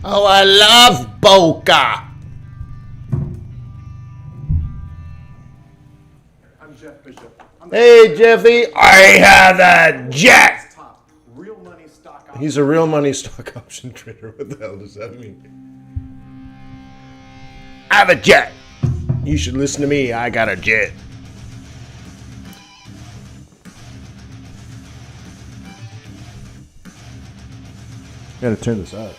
Oh, I love Boca. I'm Jeff Bishop. Hey, Jeffy, I have a jet. Real money stock option. He's a real money stock option trader. What the hell does that mean? I have a jet. You should listen to me. I got a jet. Gotta turn this up.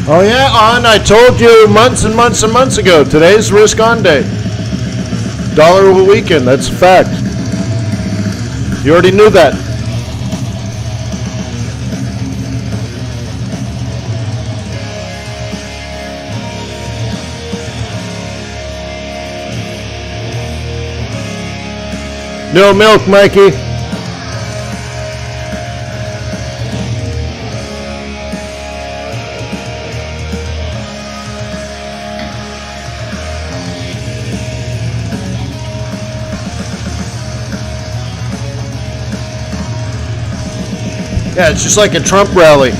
Oh yeah, I told you months and months and months ago. Today's risk on day. Dollar over weekend, that's a fact. You already knew that. No milk, Mikey. Yeah, it's just like a Trump rally.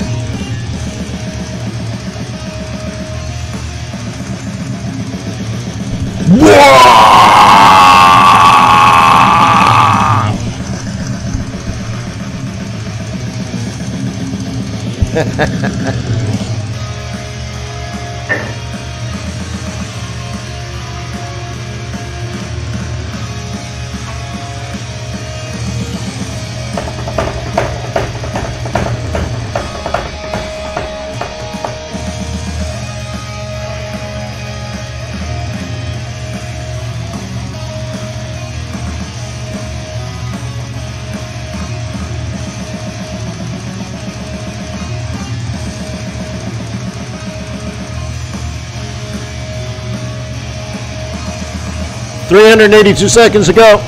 $382 seconds to go.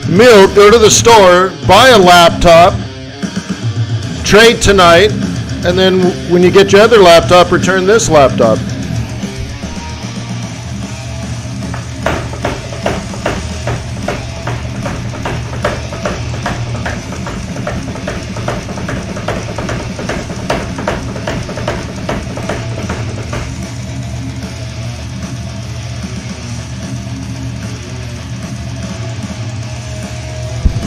Milk, go to the store, buy a laptop, trade tonight, and then when you get your other laptop, return this laptop.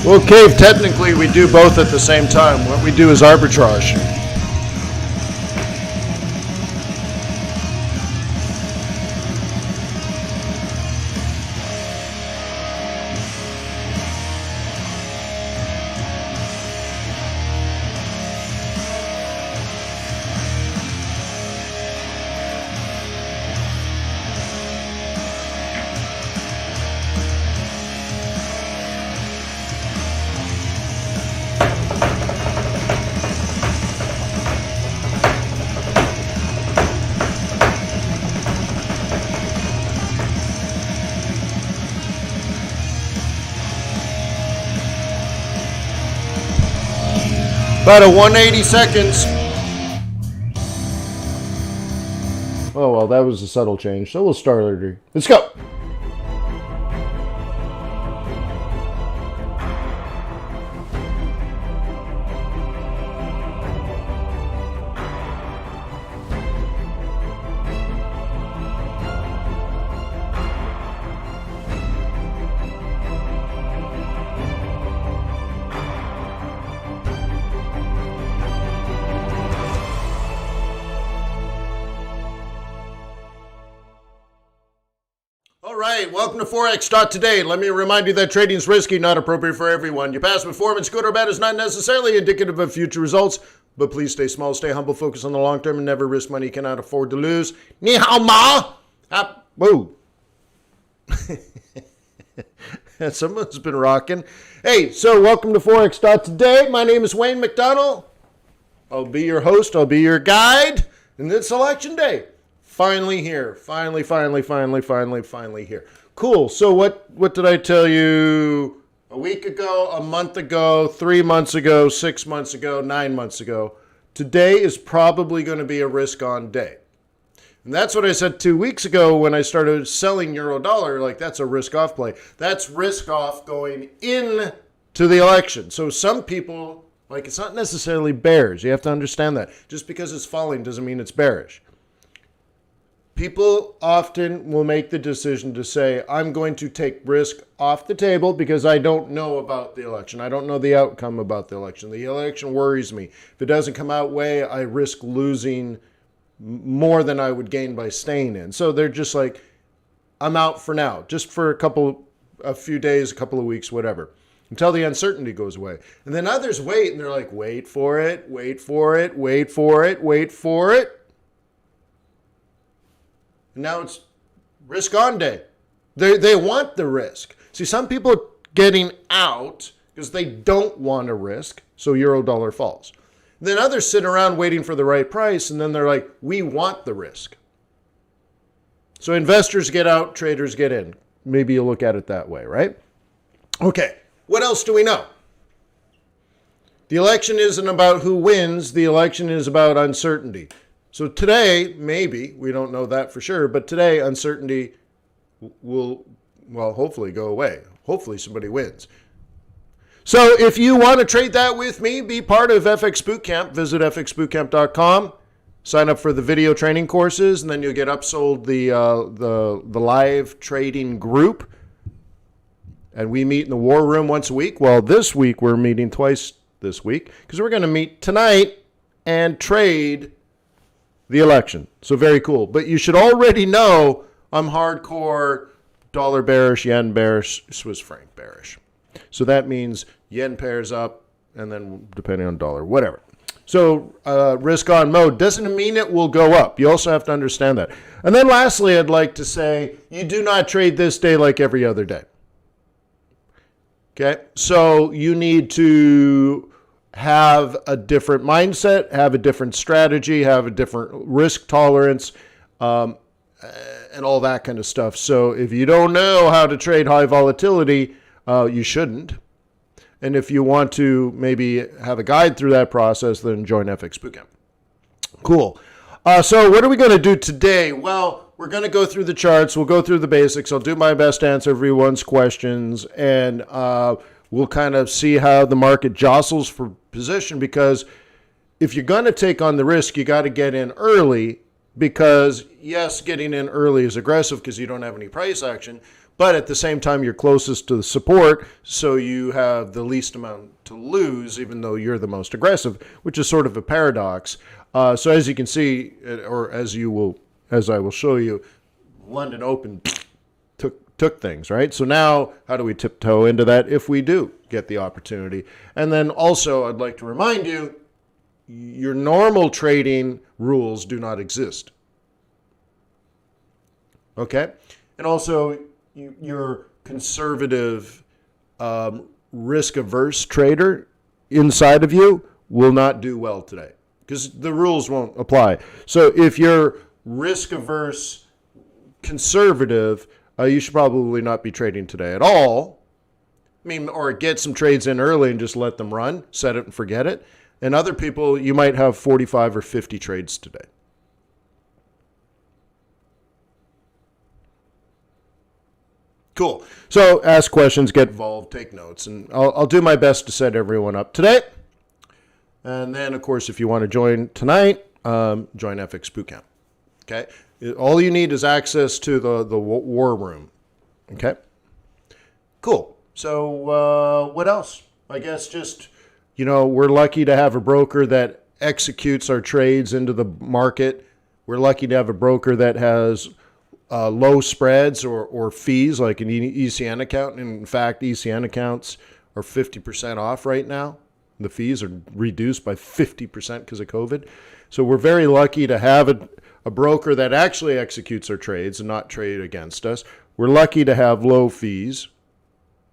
Well, Cave, technically we do both at the same time. What we do is arbitrage. About a 180 seconds. Oh, well, that was a subtle change. So we'll start earlier. Let's go. All right, welcome to Forex.Today. Let me remind you that trading is risky, not appropriate for everyone. Your past performance, good or bad, is not necessarily indicative of future results, but please stay small, stay humble, focus on the long term, and never risk money you cannot afford to lose. Ni hao ma! Whoa. Someone's been rocking. Hey, so welcome to Forex.Today. My name is Wayne McDonald. I'll be your host. I'll be your guide. And it's election day. Finally here. Finally here. Cool. So what did I tell you a week ago, a month ago, 3 months ago, 6 months ago, 9 months ago? Today is probably going to be a risk-on day. And that's what I said 2 weeks ago when I started selling euro dollar. Like, that's a risk-off play. That's risk-off going into the election. So some people, like, it's not necessarily bears. You have to understand that. Just because it's falling doesn't mean it's bearish. People often will make the decision to say, I'm going to take risk off the table because I don't know about the election. I don't know the outcome about the election. The election worries me. If it doesn't come out way, I risk losing more than I would gain by staying in. So they're just like, I'm out for now, just for a few days, a couple of weeks, whatever, until the uncertainty goes away. And then others wait, and they're like, wait for it, wait for it, wait for it, wait for it. And now it's risk on day. They want the risk. See, some people are getting out because they don't want to risk, so euro dollar falls. Then others sit around waiting for the right price, and then they're like, we want the risk. So investors get out, traders get in. Maybe you look at it that way, right? Okay, what else do we know? The election isn't about who wins. The election is about uncertainty. So today, maybe, we don't know that for sure, but today uncertainty will, well, hopefully go away. Hopefully somebody wins. So if you want to trade that with me, be part of FX Bootcamp, visit fxbootcamp.com, sign up for the video training courses, and then you'll get upsold the live trading group. And we meet in the war room once a week. Well, this week we're meeting twice this week because we're going to meet tonight and trade the election. So very cool. But you should already know I'm hardcore dollar bearish, yen bearish, Swiss franc bearish. So that means yen pairs up and then depending on dollar, whatever. So risk on mode doesn't mean it will go up. You also have to understand that. And then lastly, I'd like to say you do not trade this day like every other day. Okay, so you need to have a different mindset, have a different strategy, have a different risk tolerance, and all that kind of stuff. So if you don't know how to trade high volatility, you shouldn't. And if you want to maybe have a guide through that process, then join FX Bootcamp. Cool. So what are we going to do today? Well, we're going to go through the charts. We'll go through the basics. I'll do my best to answer everyone's questions, and we'll kind of see how the market jostles for position, because if you're going to take on the risk, you got to get in early, because yes, getting in early is aggressive because you don't have any price action, but at the same time, you're closest to the support, so you have the least amount to lose, even though you're the most aggressive, which is sort of a paradox. So as you can see, or as I will show you, London Open took things, right? So now, how do we tiptoe into that if we do get the opportunity? And then also, I'd like to remind you, your normal trading rules do not exist. Okay? And also, your conservative, risk-averse trader inside of you will not do well today because the rules won't apply. So if you're risk-averse, conservative, you should probably not be trading today at all. I mean, or get some trades in early and just let them run, set it and forget it. And other people, you might have 45 or 50 trades today. Cool. So ask questions, get involved, take notes, and I'll do my best to set everyone up today. And then, of course, if you want to join tonight, join FX Bootcamp. Okay? All you need is access to the war room. Okay? Cool. So what else? I guess just, we're lucky to have a broker that executes our trades into the market. We're lucky to have a broker that has low spreads or fees like an ECN account. And in fact, ECN accounts are 50% off right now. The fees are reduced by 50% because of COVID. So we're very lucky to have a broker that actually executes our trades and not trade against us. We're lucky to have low fees,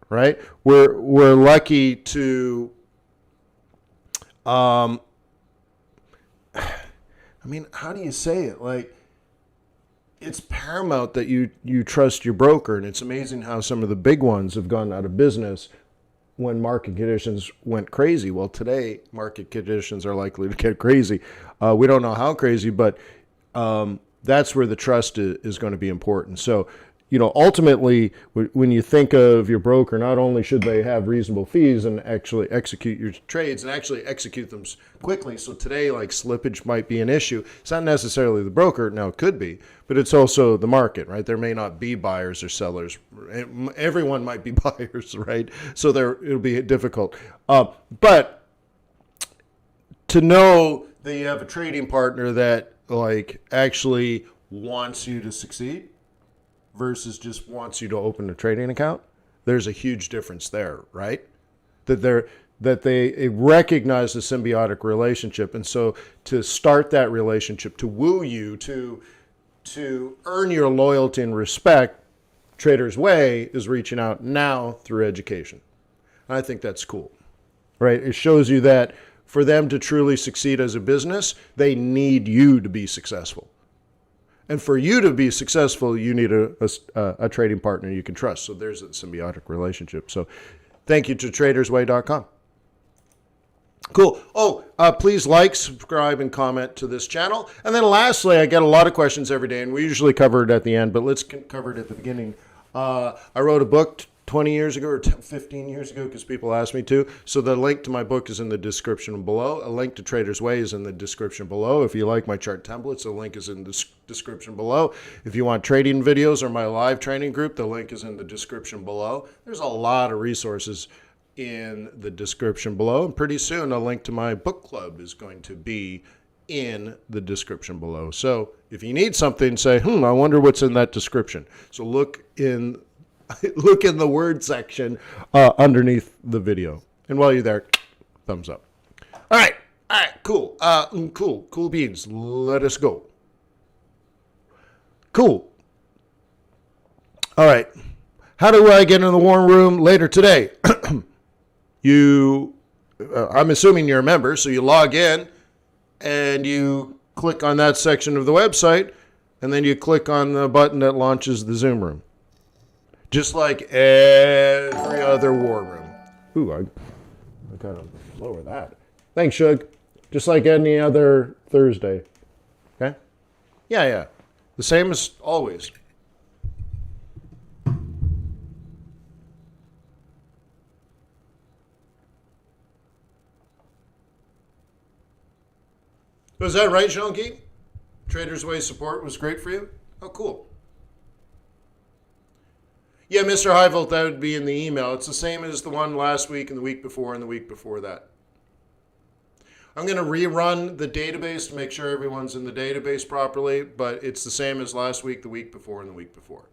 right? We're lucky to, how do you say it? Like, it's paramount that you trust your broker, and it's amazing how some of the big ones have gone out of business when market conditions went crazy. Well, today, market conditions are likely to get crazy. We don't know how crazy, but that's where the trust is going to be important. So, ultimately, when you think of your broker, not only should they have reasonable fees and actually execute your trades and actually execute them quickly. So today, like, slippage might be an issue. It's not necessarily the broker. Now, it could be, but it's also the market, right? There may not be buyers or sellers. Everyone might be buyers, right? So it'll be difficult. But to know that you have a trading partner that, like, actually wants you to succeed versus just wants you to open a trading account, there's a huge difference there, right? That they recognize the symbiotic relationship. And so to start that relationship, to woo you, to earn your loyalty and respect, Trader's Way is reaching out now through education. And I think that's cool, right? It shows you that for them to truly succeed as a business, they need you to be successful. And for you to be successful, you need a trading partner you can trust. So there's a symbiotic relationship. So thank you to tradersway.com. Cool. Oh, please like, subscribe, and comment to this channel. And then lastly, I get a lot of questions every day, and we usually cover it at the end, but let's cover it at the beginning. I wrote a book 20 years ago or 15 years ago because people asked me to. So the link to my book is in the description below. A link to Trader's Way is in the description below. If you like my chart templates, the link is in the description below. If you want trading videos or my live training group, the link is in the description below. There's a lot of resources in the description below. And pretty soon, a link to my book club is going to be in the description below. So if you need something, say, I wonder what's in that description. So look in the word section underneath the video. And while you're there, thumbs up. All right, cool. Cool beans. Let us go. Cool. All right. How do I get in the warm room later today? I'm assuming you're a member, so you log in and you click on that section of the website, and then you click on the button that launches the Zoom room. Just like every other war room. Ooh, I gotta lower that. Thanks, Shug. Just like any other Thursday. Okay? Yeah. The same as always. Was that right, Jean-Guy? Trader's Way support was great for you? Oh, cool. Yeah, Mr. Highvolt, that would be in the email. It's the same as the one last week and the week before and the week before that. I'm going to rerun the database to make sure everyone's in the database properly, but it's the same as last week, the week before, and the week before.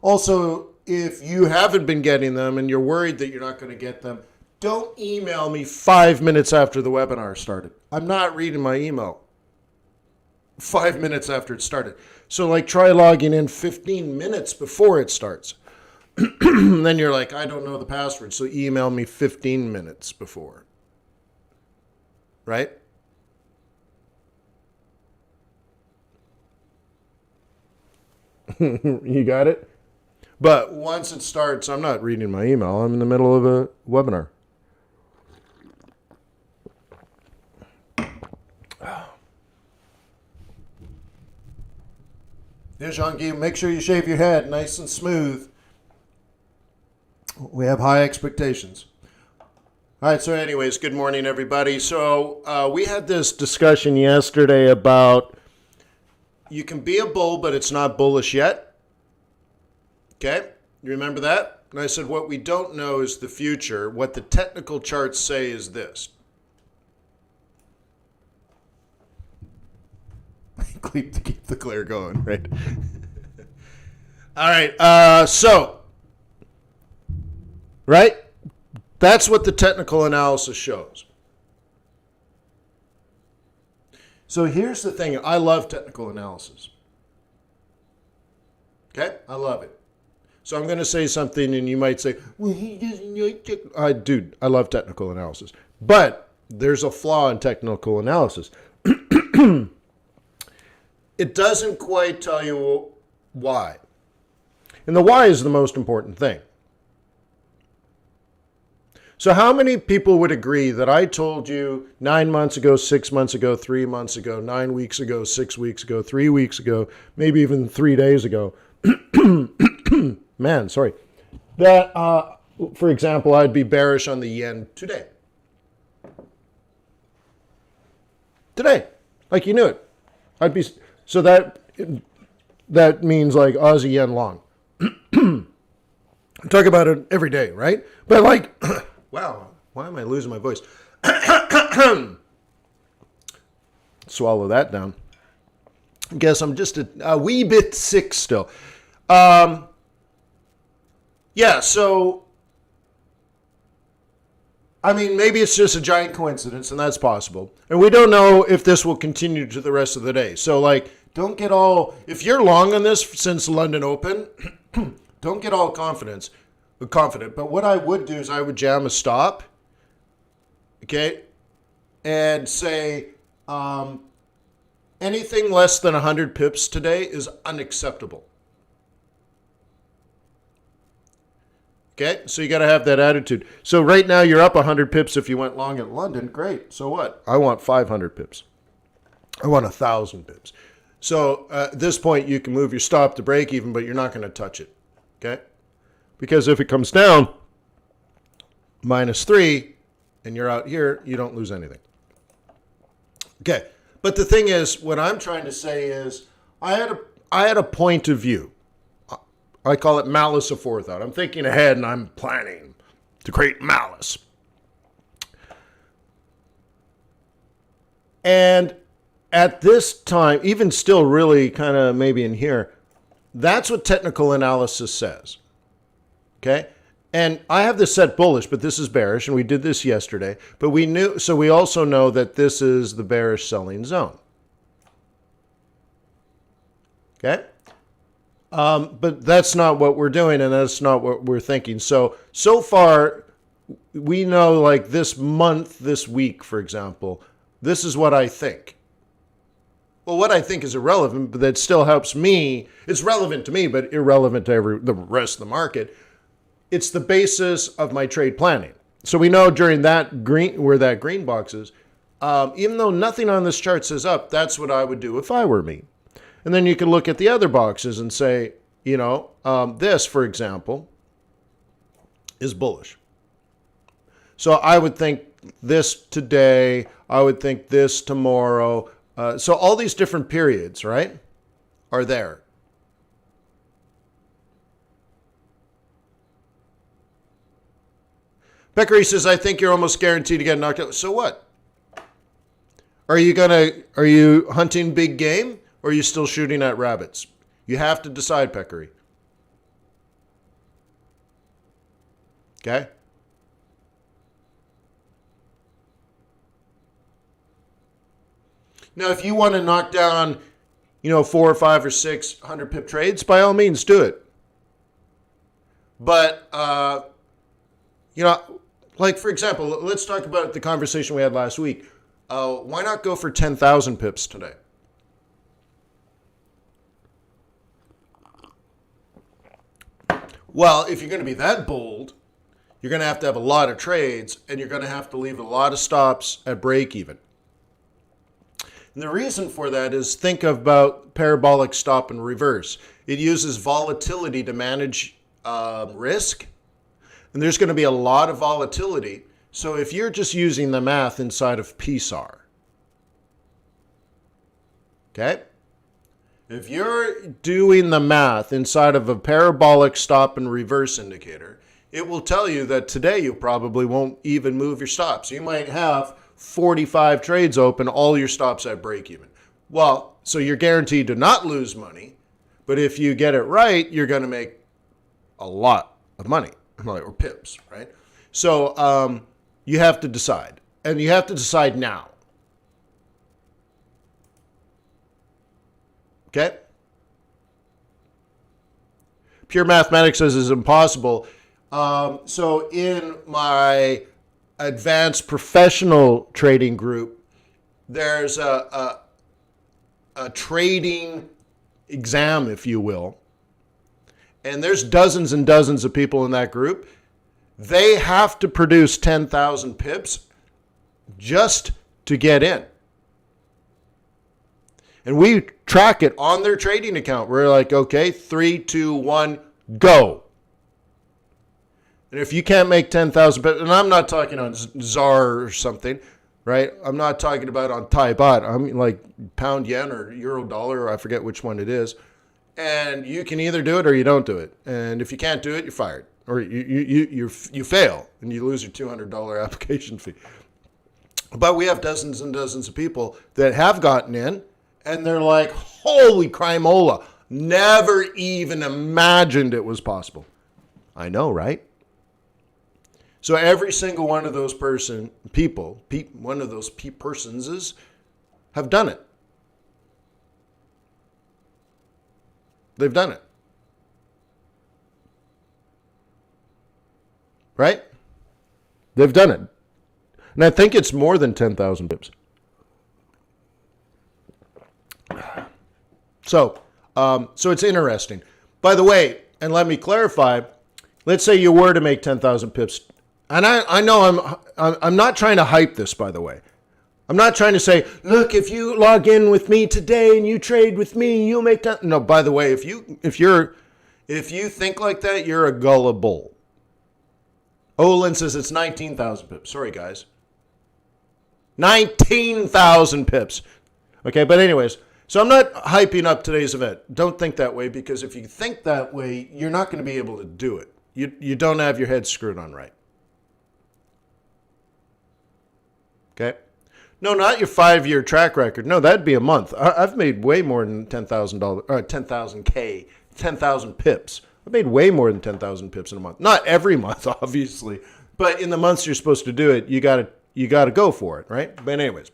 Also, if you haven't been getting them and you're worried that you're not going to get them, don't email me 5 minutes after the webinar started. I'm not reading my email 5 minutes after it started. So like try logging in 15 minutes before it starts. Then you're like, I don't know the password, so email me 15 minutes before. Right? You got it? But once it starts, I'm not reading my email. I'm in the middle of a webinar. Yeah, Jean-Guy, make sure you shave your head nice and smooth. We have high expectations. All right, so anyways, good morning, everybody. So we had this discussion yesterday about you can be a bull, but it's not bullish yet. Okay, you remember that? And I said what we don't know is the future. What the technical charts say is this. Keep the glare going, right? All right, so, right? That's what the technical analysis shows. So here's the thing. I love technical analysis. Okay? I love it. So I'm going to say something and you might say, well, he doesn't like technical. Dude, I love technical analysis. But there's a flaw in technical analysis. It doesn't quite tell you why. And the why is the most important thing. So how many people would agree that I told you 9 months ago, 6 months ago, 3 months ago, 9 weeks ago, 6 weeks ago, 3 weeks ago, maybe even 3 days ago, that, for example, I'd be bearish on the yen today. Today, like you knew it. I'd be... So that means like Aussie yen long. I talk about it every day, right? But like, wow, why am I losing my voice? Swallow that down. I guess I'm just a wee bit sick still. Yeah, so, I mean, maybe it's just a giant coincidence, and that's possible. And we don't know if this will continue to the rest of the day. So, like, don't get all... If you're long on this since London Open, don't get all confident. But what I would do is I would jam a stop, okay, and say anything less than 100 pips today is unacceptable. Okay, so you got to have that attitude. So right now you're up 100 pips if you went long at London. Great. So what? I want 500 pips. I want 1,000 pips. So at this point you can move your stop to break even, but you're not going to touch it. Okay? Because if it comes down -3 and you're out here, you don't lose anything. Okay. But the thing is, what I'm trying to say is I had a point of view. I call it malice aforethought. I'm thinking ahead and I'm planning to create malice. And at this time, even still really kind of maybe in here, that's what technical analysis says. Okay? And I have this set bullish, but this is bearish, and we did this yesterday. But we also know that this is the bearish selling zone. Okay? But that's not what we're doing, and that's not what we're thinking. So far, we know like this month, this week, for example, this is what I think. Well, what I think is irrelevant, but that still helps me. It's relevant to me, but irrelevant to the rest of the market. It's the basis of my trade planning. So we know during that where that green box is, even though nothing on this chart says up, that's what I would do if I were me. And then you can look at the other boxes and say, you know, this, for example, is bullish. So I would think this today, I would think this tomorrow. So all these different periods, right, are there. Peccary says, I think you're almost guaranteed to get knocked out. So what? Are you hunting big game or are you still shooting at rabbits? You have to decide, Peccary. Okay? Now, if you want to knock down, 4 or 5 or 600 pip trades, by all means, do it. But, like, for example, let's talk about the conversation we had last week. Why not go for 10,000 pips today? Well, if you're going to be that bold, you're going to have a lot of trades, and you're going to have to leave a lot of stops at break even. And the reason for that is think about parabolic stop and reverse. It uses volatility to manage risk, and there's going to be a lot of volatility. So if you're just using the math inside of PSAR, okay? If you're doing the math inside of a parabolic stop and reverse indicator, it will tell you that today you probably won't even move your stops. You might have 45 trades open, all your stops at break even. Well, so you're guaranteed to not lose money, but if you get it right, you're going to make a lot of money, or pips, right? So you have to decide, and you have to decide now. Okay? Pure mathematics says it's impossible. So in my advanced professional trading group, there's a trading exam, if you will. And there's dozens and dozens of people in that group. They have to produce 10,000 pips just to get in. And we track it on their trading account. We're like, okay, 3, 2, 1, go. And if you can't make 10,000 pips, and I'm not talking on ZAR or something, right? I'm not talking about on Thai baht. I mean like pound yen or euro dollar, or I forget which one it is. And you can either do it or you don't do it. And if you can't do it, you're fired. Or you fail and you lose your $200 application fee. But we have dozens and dozens of people that have gotten in, and they're like, holy crimola, never even imagined it was possible. I know, right? So every single one of those persons have done it. They've done it. Right? They've done it. And I think it's more than 10,000 pips. So it's interesting. By the way, and let me clarify, let's say you were to make 10,000 pips. And I know I'm not trying to hype this, by the way. I'm not trying to say, look, if you log in with me today and you trade with me, you'll make that. No, by the way, if you think like that, you're a gullible. Olin says it's 19,000 pips. Sorry, guys. 19,000 pips. Okay, but anyways, so I'm not hyping up today's event. Don't think that way, because if you think that way, you're not going to be able to do it. You don't have your head screwed on right. Okay? No, not your 5-year track record. No, that'd be a month. I've made way more than $10,000, 10,000 pips. I've made way more than 10,000 pips in a month. Not every month, obviously, but in the months you're supposed to do it, you got to go for it, right? But anyways,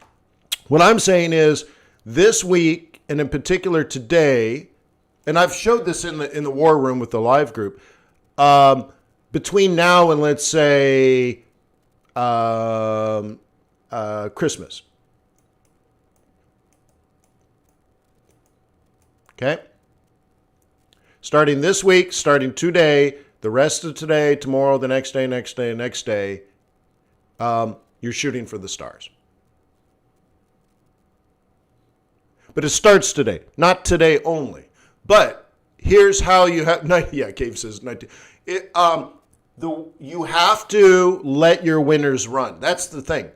what I'm saying is this week, and in particular today, and I've showed this in the war room with the live group, between now and let's say Christmas. Okay? Starting this week, starting today, the rest of today, tomorrow, the next day, you're shooting for the stars. But it starts today, not today only. But here's how you have, Cave says 19. You have to let your winners run. That's the thing.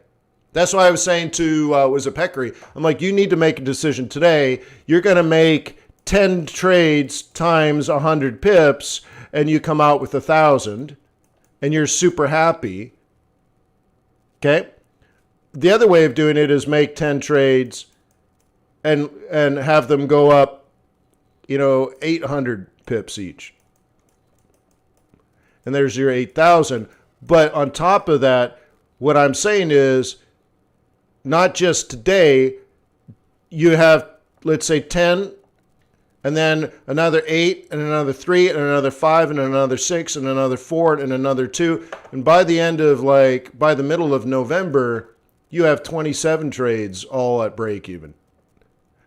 That's why I was saying to, was it Peccary? I'm like, you need to make a decision today. You're going to make 10 trades times 100 pips, and you come out with 1,000, and you're super happy. Okay? The other way of doing it is make 10 trades and have them go up, 800 pips each. And there's your 8,000. But on top of that, what I'm saying is not just today, you have, let's say 10, and then another 8, and another 3, and another 5, and another 6, and another 4, and another 2. And by the end of by the middle of November, you have 27 trades all at break even.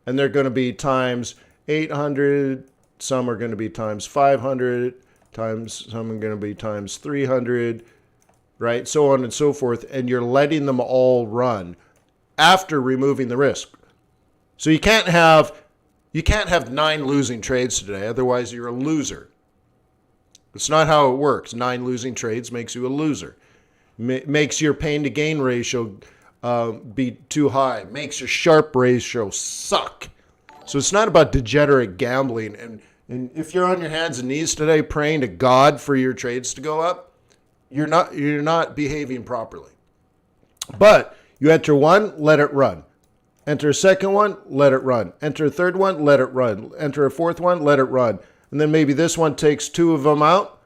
And they're going to be times 800, some are going to be times 500, some are going to be times 300, right? So on and so forth. And you're letting them all run after removing the risk. So you can't have 9 losing trades today, otherwise you're a loser. It's not how it works. 9 losing trades makes you a loser. Makes your pain to gain ratio be too high. Makes your Sharpe ratio suck. So it's not about degenerate gambling. And if you're on your hands and knees today praying to God for your trades to go up, you're not behaving properly. But you enter one, let it run. Enter a second one, let it run. Enter a third one, let it run. Enter a fourth one, let it run. And then maybe this one takes 2 of them out,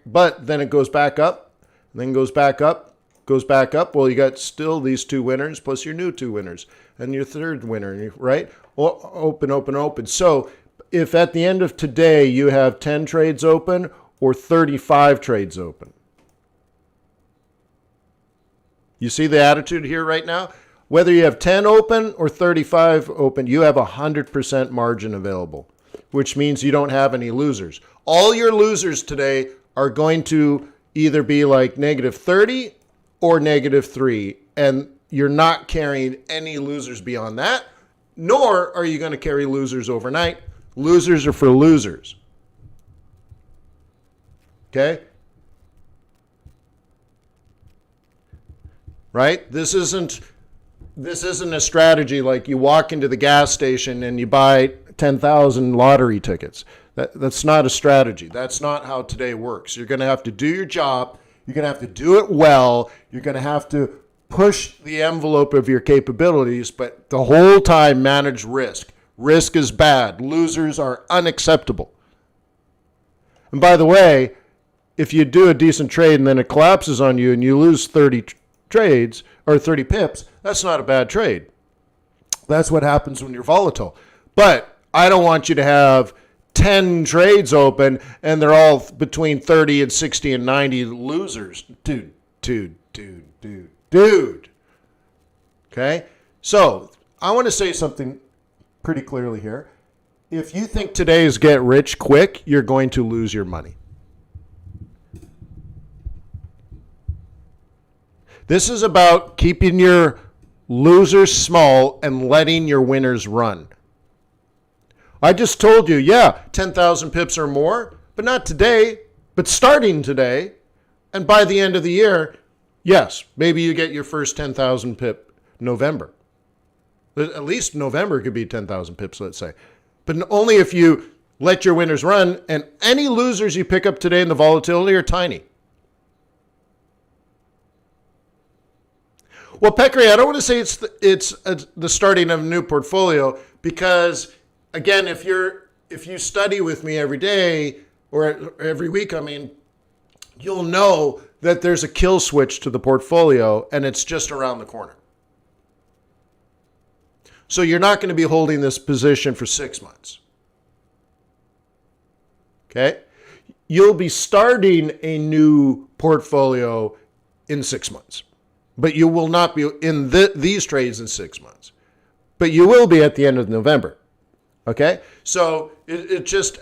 but then it goes back up, and then goes back up, goes back up. Well, you got still these 2 winners plus your new 2 winners and your third winner, right? Open, open, open. So if at the end of today you have 10 trades open or 35 trades open, you see the attitude here right now? Whether you have 10 open or 35 open, you have 100% margin available, which means you don't have any losers. All your losers today are going to either be like -30 or -3, and you're not carrying any losers beyond that, nor are you going to carry losers overnight. Losers are for losers. Okay? Right? This isn't a strategy like you walk into the gas station and you buy 10,000 lottery tickets. That's not a strategy. That's not how today works. You're going to have to do your job. You're going to have to do it well. You're going to have to push the envelope of your capabilities, but the whole time manage risk. Risk is bad. Losers are unacceptable. And by the way, if you do a decent trade and then it collapses on you and you lose 30 trades or 30 pips, that's not a bad trade. That's what happens when you're volatile. But I don't want you to have 10 trades open and they're all between 30 and 60 and 90 losers. Dude. Okay? So I want to say something pretty clearly here. If you think today is get rich quick, you're going to lose your money. This is about keeping your losers small and letting your winners run. I just told you, 10,000 pips or more, but not today, but starting today. And by the end of the year, yes, maybe you get your first 10,000 pip November. At least November could be 10,000 pips, let's say. But only if you let your winners run, and any losers you pick up today in the volatility are tiny. Well, Pekri, I don't want to say it's the starting of a new portfolio because, again, if you study with me every day or every week, you'll know that there's a kill switch to the portfolio and it's just around the corner. So you're not going to be holding this position for 6 months. Okay? You'll be starting a new portfolio in 6 months. But you will not be in these trades in 6 months. But you will be at the end of November. Okay? So it just,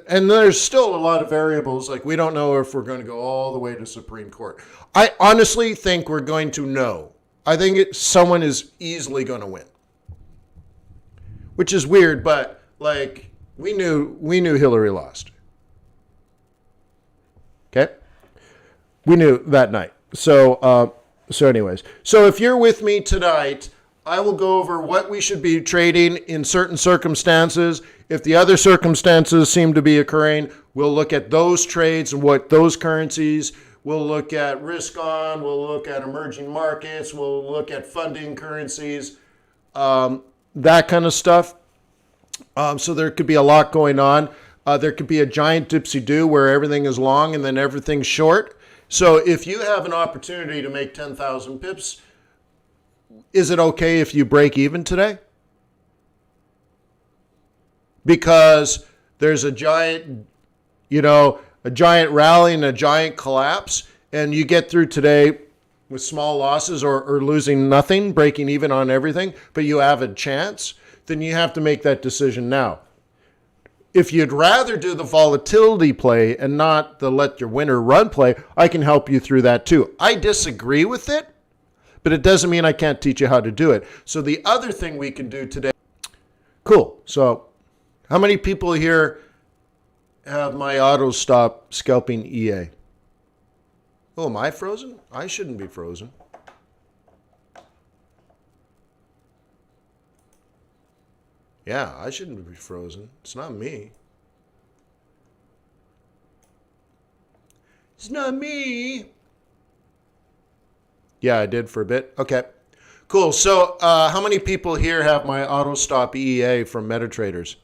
and there's still a lot of variables. Like we don't know if we're going to go all the way to Supreme Court. I honestly think we're going to know. I think someone is easily going to win. Which is weird, but like we knew Hillary lost. Okay? We knew that night. So anyways, so if you're with me tonight, I will go over what we should be trading in certain circumstances. If the other circumstances seem to be occurring, we'll look at those trades and what those currencies, We'll look at risk on. We'll look at emerging markets. We'll look at funding currencies, that kind of stuff. So there could be a lot going on. There could be a giant dipsy-do where everything is long and then everything's short. So if you have an opportunity to make 10,000 pips, is it okay if you break even today? Because there's a giant, a giant rally and a giant collapse, and you get through today with small losses or losing nothing, breaking even on everything, but you have a chance, then you have to make that decision now. If you'd rather do the volatility play and not the let your winner run play, I can help you through that too. I disagree with it, but it doesn't mean I can't teach you how to do it. So the other thing we can do today, cool. So how many people here have my auto stop scalping EA? Oh, am I frozen? I shouldn't be frozen. Yeah, I shouldn't be frozen. It's not me. It's not me. Yeah, I did for a bit. Okay, cool. So how many people here have my auto stop EA from MetaTraders?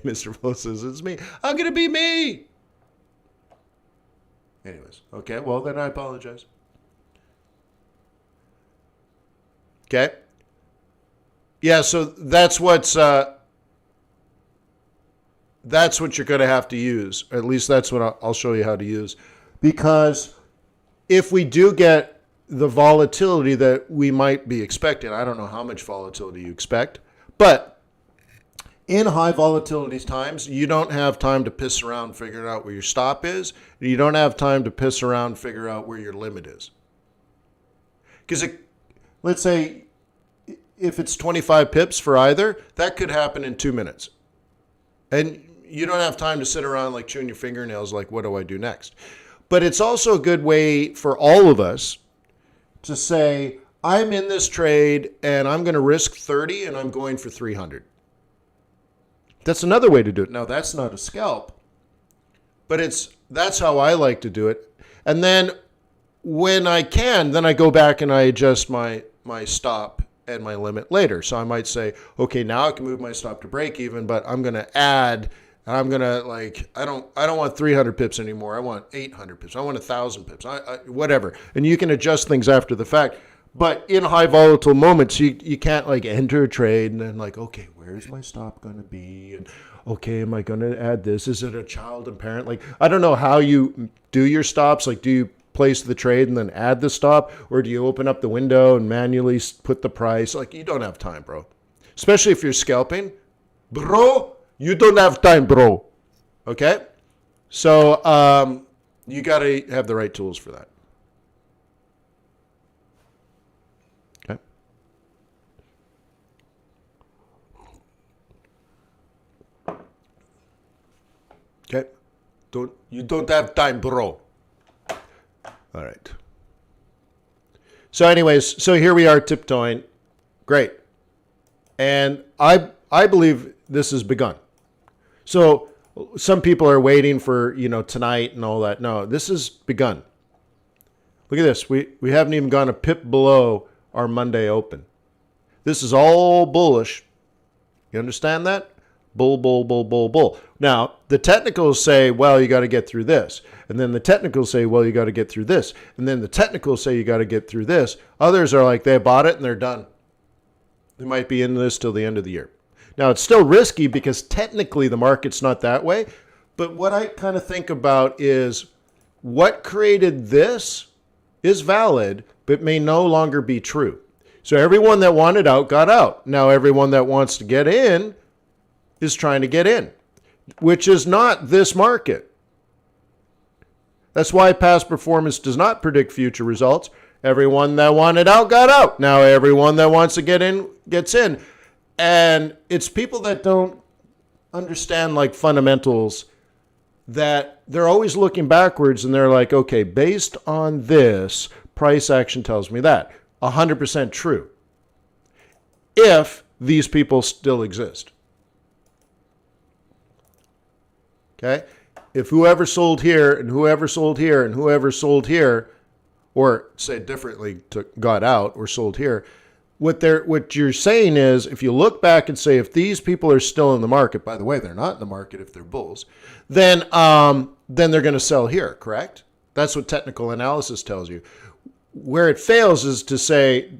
Mr. Flo says, it's me. I'm going to be me. Anyways, okay, well, then I apologize. Okay. Yeah, so that's what you're going to have to use. Or at least that's what I'll show you how to use. Because if we do get the volatility that we might be expecting, I don't know how much volatility you expect, but in high volatility times, you don't have time to piss around figuring out where your stop is. You don't have time to piss around figure out where your limit is. Because let's say if it's 25 pips for either, that could happen in 2 minutes. And you don't have time to sit around like chewing your fingernails like, what do I do next? But it's also a good way for all of us to say, I'm in this trade and I'm going to risk 30 and I'm going for 300. That's another way to do it. Now, that's not a scalp, but that's how I like to do it. And then when I can, then I go back and I adjust my stop and my limit later. So I might say, okay, now I can move my stop to break even, but I'm going to add, and I'm going to I don't want 300 pips anymore. I want 800 pips. I want 1,000 pips, whatever. And you can adjust things after the fact. But in high volatile moments, you can't enter a trade and then okay, where's my stop going to be? And okay, am I going to add this? Is it a child and parent? I don't know how you do your stops. Do you place the trade and then add the stop? Or do you open up the window and manually put the price? You don't have time, bro. Especially if you're scalping. Bro, you don't have time, bro. Okay? So you got to have the right tools for that. Okay. You don't have time, bro. All right. So anyways, so here we are tiptoeing. Great. And I believe this has begun. So some people are waiting for, tonight and all that. No, this has begun. Look at this. We haven't even gone a pip below our Monday open. This is all bullish. You understand that? Bull, bull, bull, bull, bull. Now, the technicals say, well, you got to get through this. And then the technicals say, well, you got to get through this. And then the technicals say you got to get through this. Others are they bought it and they're done. They might be in this till the end of the year. Now, it's still risky because technically the market's not that way. But what I kind of think about is what created this is valid, but may no longer be true. So everyone that wanted out got out. Now, everyone that wants to get in is trying to get in, which is not this market. That's why past performance does not predict future results. Everyone that wanted out got out. Now everyone that wants to get in gets in. And it's people that don't understand fundamentals, that they're always looking backwards and they're okay, based on this, price action tells me that. 100% true. If these people still exist. Okay? If whoever sold here and whoever sold here and whoever sold here, or say it differently, got out or sold here, what you're saying is, if you look back and say, if these people are still in the market, by the way, they're not in the market if they're bulls, then they're going to sell here, correct? That's what technical analysis tells you. Where it fails is to say,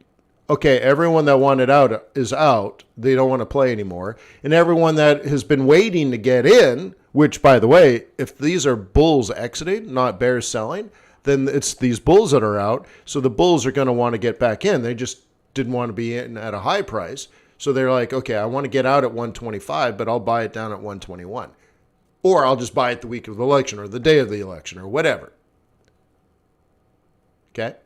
okay, everyone that wanted out is out. They don't want to play anymore. And everyone that has been waiting to get in, which, by the way, if these are bulls exiting, not bears selling, then it's these bulls that are out. So the bulls are going to want to get back in. They just didn't want to be in at a high price. So they're like, okay, I want to get out at 125, but I'll buy it down at 121. Or I'll just buy it the week of the election or the day of the election or whatever. Okay?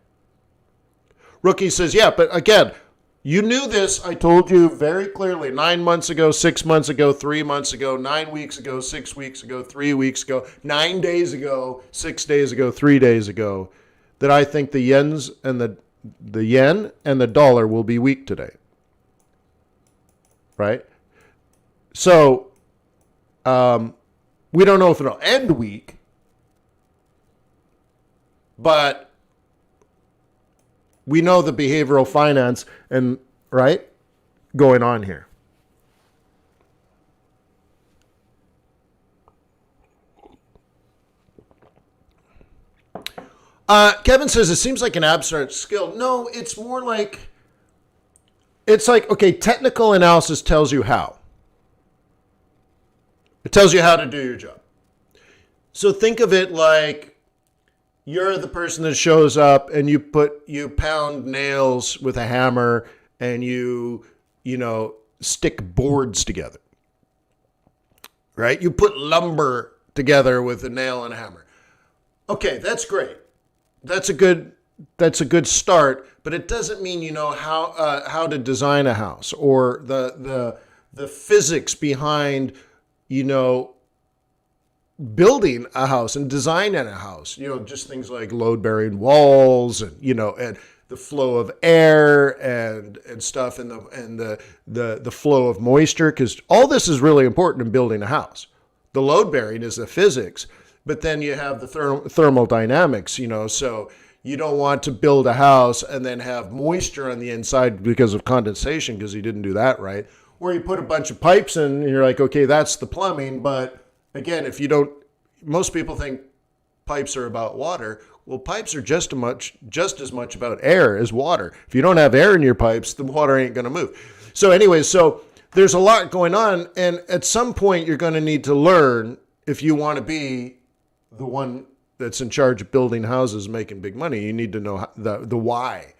Rookie says, yeah, but again, you knew this. I told you very clearly 9 months ago, 6 months ago, 3 months ago, 9 weeks ago, 6 weeks ago, 3 weeks ago, 9 days ago, 6 days ago, 3 days ago, that I think the yen and the dollar will be weak today. Right? So, we don't know if it'll end weak, but we know the behavioral finance and right going on here. Kevin says it seems like an abstract skill. No, it's more like, okay, technical analysis tells you how. It tells you how to do your job. So think of it like you're the person that shows up and you pound nails with a hammer and you stick boards together. Right? You put lumber together with a nail and a hammer. Okay, that's great. That's a good start, but it doesn't mean you know how to design a house or the physics behind building a house and designing a house. Just things like load-bearing walls and and the flow of air and stuff and the flow of moisture, because all this is really important in building a house. The load-bearing is the physics. But then you have the thermal dynamics, so you don't want to build a house and then have moisture on the inside because of condensation, because you didn't do that right. Or you put a bunch of pipes in and you're like, okay, that's the plumbing. But again, most people think pipes are about water. Well, pipes are just as much about air as water. If you don't have air in your pipes, the water ain't going to move. So anyway, so there's a lot going on. And at some point, you're going to need to learn, if you want to be the one that's in charge of building houses, making big money, you need to know the why,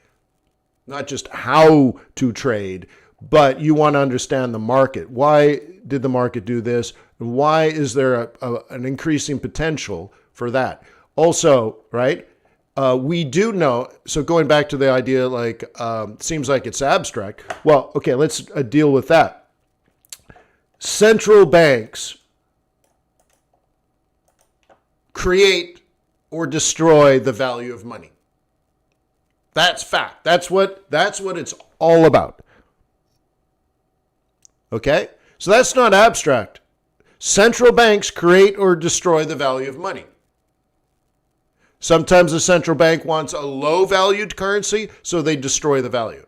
not just how to trade, but you want to understand the market. Why did the market do this? And why is there an increasing potential for that? Also, right, we do know, so going back to the idea, seems like it's abstract. Well, okay, let's deal with that. Central banks create or destroy the value of money. That's fact. That's what it's all about. Okay? So that's not abstract. Central banks create or destroy the value of money. Sometimes the central bank wants a low valued currency, so they destroy the value.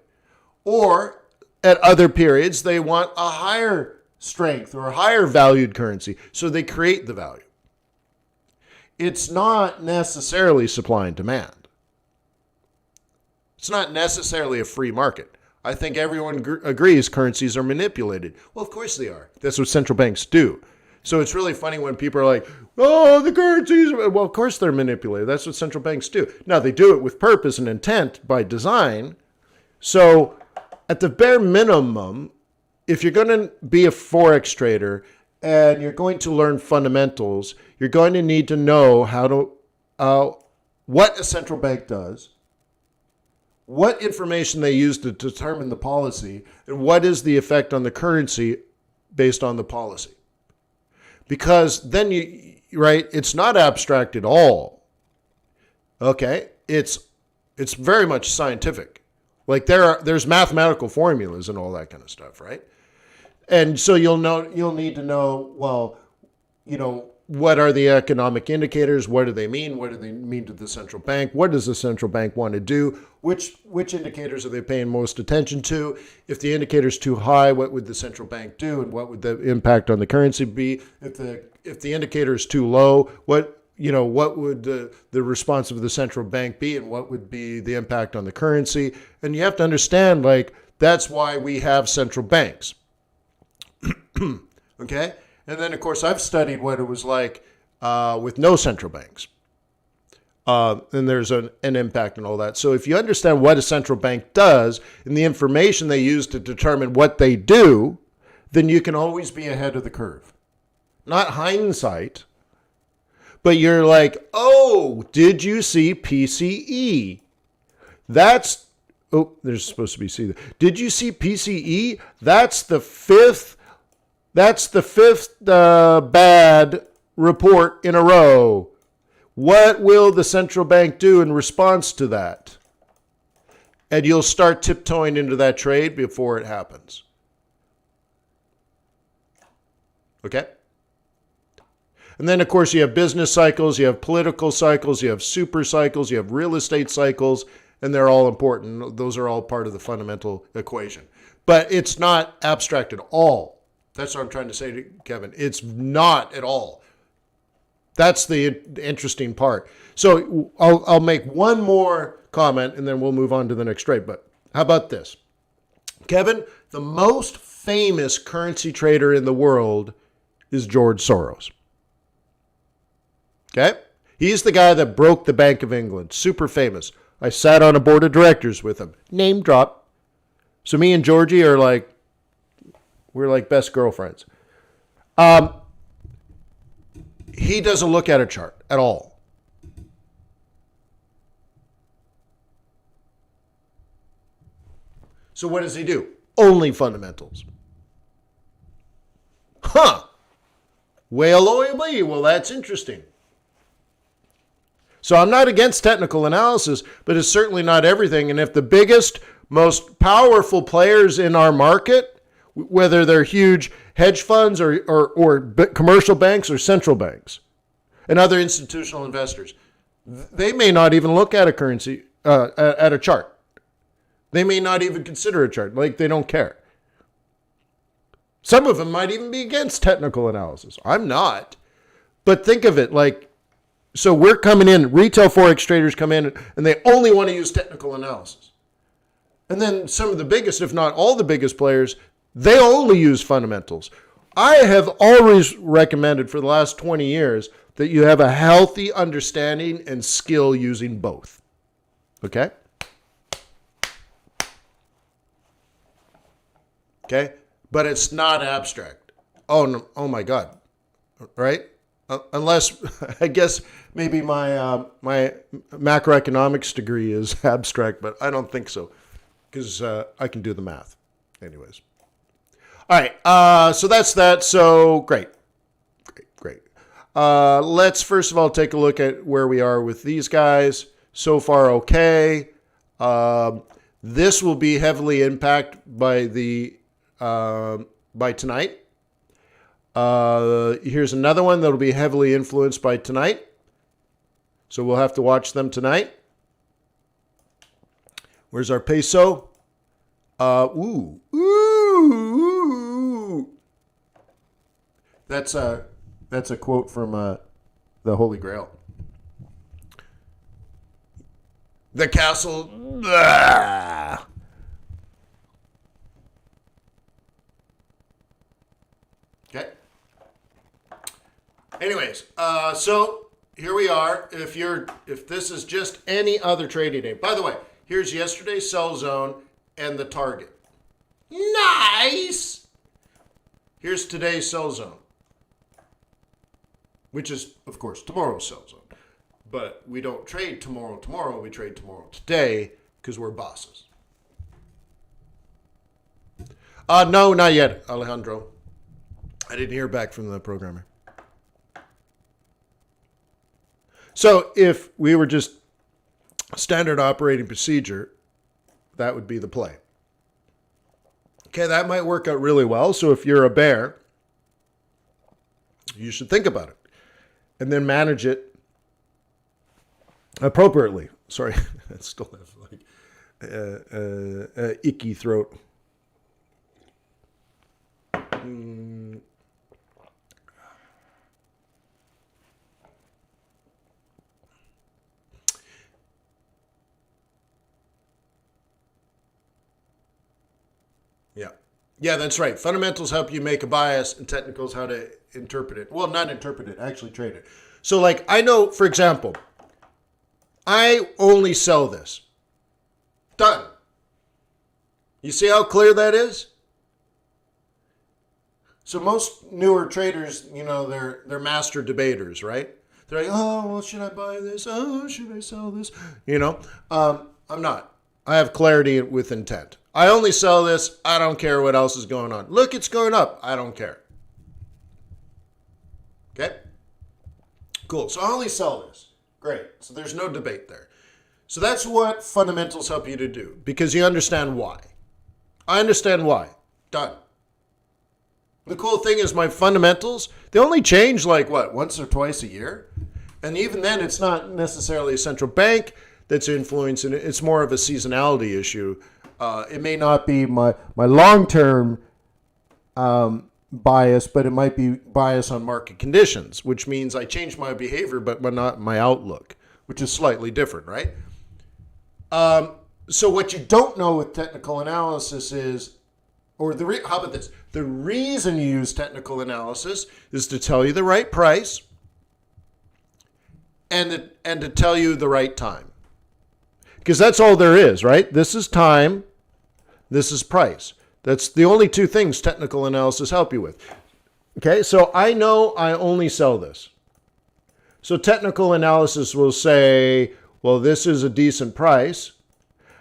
Or at other periods, they want a higher strength or a higher valued currency, so they create the value. It's not necessarily supply and demand. It's not necessarily a free market. I think everyone agrees currencies are manipulated. Well, of course they are. That's what central banks do. So it's really funny when people are like, oh, the currencies. Well, of course they're manipulated. That's what central banks do. Now, they do it with purpose and intent by design. So at the bare minimum, if you're going to be a Forex trader and you're going to learn fundamentals, you're going to need to know what a central bank does, what information they use to determine the policy, and what is the effect on the currency based on the policy. Because then it's not abstract at all. Okay? It's very much scientific. Like there's mathematical formulas and all that kind of stuff, right? And so you'll need to know, well, what are the economic indicators? What do they mean? What do they mean to the central bank? What does the central bank want to do? Which indicators are they paying most attention to? If the indicator's too high, what would the central bank do, and what would the impact on the currency be? If the indicator is too low, what would the response of the central bank be, and what would be the impact on the currency? And you have to understand, like, that's why we have central banks. Okay? And then, of course, I've studied what it was like with no central banks. And there's an impact and all that. So if you understand what a central bank does and the information they use to determine what they do, then you can always be ahead of the curve. Not hindsight, but you're like, oh, did you see PCE? There's supposed to be C. Did you see PCE? That's the fifth bad report in a row. What will the central bank do in response to that? And you'll start tiptoeing into that trade before it happens. Okay? And then, of course, you have business cycles, you have political cycles, you have super cycles, you have real estate cycles, and they're all important. Those are all part of the fundamental equation. But it's not abstract at all. That's what I'm trying to say to Kevin. It's not at all. That's the interesting part. So I'll make one more comment, and then we'll move on to the next trade. But how about this? Kevin, the most famous currency trader in the world is George Soros. Okay? He's the guy that broke the Bank of England. Super famous. I sat on a board of directors with him. Name drop. So me and Georgie are like, we're like best girlfriends. He doesn't look at a chart at all. So what does he do? Only fundamentals. Huh. Well, that's interesting. So I'm not against technical analysis, but it's certainly not everything. And if the biggest, most powerful players in our market, whether they're huge hedge funds or commercial banks or central banks and other institutional investors, they may not even look at a currency, at a chart. They may not even consider a chart, like they don't care. Some of them might even be against technical analysis. I'm not. But think of it like, so we're coming in, retail Forex traders come in, and they only want to use technical analysis. And then some of the biggest, if not all the biggest players, they only use fundamentals. I have always recommended for the last 20 years that you have a healthy understanding and skill using both. Okay? Okay? But it's not abstract. Oh, no, oh my God. Right? Unless, I guess, maybe my macroeconomics degree is abstract, but I don't think so, because I can do the math. Anyways. All right, so that's that. So great. Let's first of all take a look at where we are with these guys. So far, okay. This will be heavily impacted by by tonight. Here's another one that'll be heavily influenced by tonight. So we'll have to watch them tonight. Where's our peso? Ooh. That's a quote from the Holy Grail. The castle. Blah. Okay. Anyways, so here we are. If this is just any other trading day. By the way, here's yesterday's sell zone and the target. Nice. Here's today's sell zone, which is, of course, tomorrow's sell zone. But we don't trade tomorrow. We trade tomorrow today because we're bosses. No, not yet, Alejandro. I didn't hear back from the programmer. So if we were just standard operating procedure, that would be the play. Okay, that might work out really well. So if you're a bear, you should think about it. and then manage it appropriately. Sorry, I still have like icky throat. Yeah. Yeah, that's right. Fundamentals help you make a bias, and technicals how to interpret it. Well, not interpret it, actually trade it. So, like, I know, for example, I only sell this. Done. You see how clear that is? So most newer traders, you know, they're master debaters, right? They're like, oh, well, should I buy this? Oh, should I sell this? You know, I'm not. I have clarity with intent. I only sell this. I don't care what else is going on. Look, it's going up. I don't care. Okay? Cool. So I only sell this. Great. So there's no debate there. So that's what fundamentals help you to do, because you understand why. I understand why. Done. The cool thing is my fundamentals, they only change like what, once or twice a year? And even then, it's not necessarily a central bank that's influencing it. It's more of a seasonality issue. It may not be my long-term bias, but it might be bias on market conditions, which means I change my behavior, but not my outlook, which is slightly different, right? So what you don't know with technical analysis is, or how about this? The reason you use technical analysis is to tell you the right price and to tell you the right time. Because that's all there is, right? This is time, this is price. That's the only two things technical analysis help you with. Okay, so I know I only sell this. So technical analysis will say, well, this is a decent price,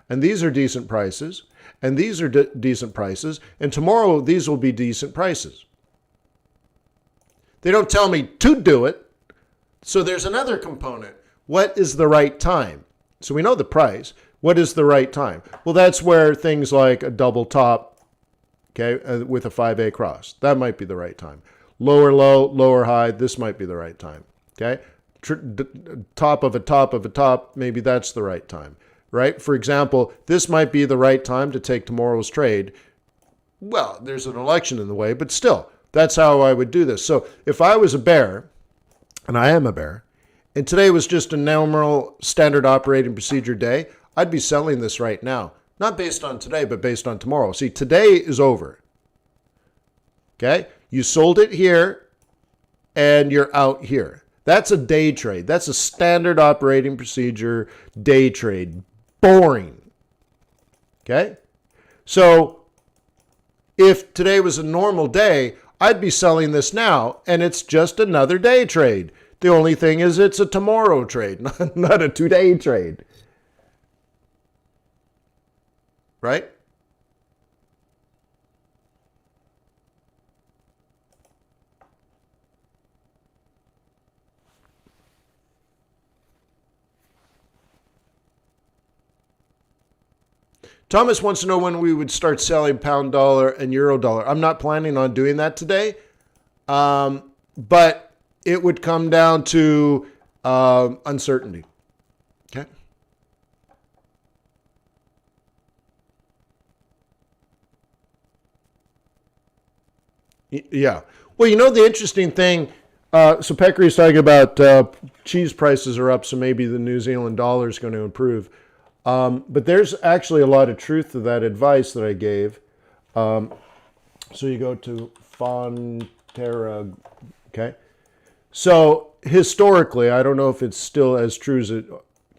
and these are decent prices, and these are decent prices, and tomorrow these will be decent prices. They don't tell me to do it. So there's another component. What is the right time? So we know the price. What is the right time? Well, that's where things like a double top, okay, with a 5A cross, that might be the right time. Lower low, lower high, this might be the right time, okay? Top of a top of a top, maybe that's the right time. Right? For example, this might be the right time to take tomorrow's trade. Well, there's an election in the way, but still, that's how I would do this. So if I was a bear, and I am a bear, and today was just a normal standard operating procedure day, I'd be selling this right now. Not based on today, but based on tomorrow. See, today is over. Okay? You sold it here, and you're out here. That's a day trade. That's a standard operating procedure day trade. Boring. Okay? So if today was a normal day, I'd be selling this now, and it's just another day trade. The only thing is it's a tomorrow trade, not a today trade. Right? Thomas wants to know when we would start selling pound dollar and euro dollar. I'm not planning on doing that today, but it would come down to uncertainty. Okay. Yeah. Well, you know the interesting thing. So Peccary is talking about cheese prices are up, so maybe the New Zealand dollar is going to improve. But there's actually a lot of truth to that advice that I gave. So you go to Fonterra, okay? So historically, I don't know if it's still as true as it,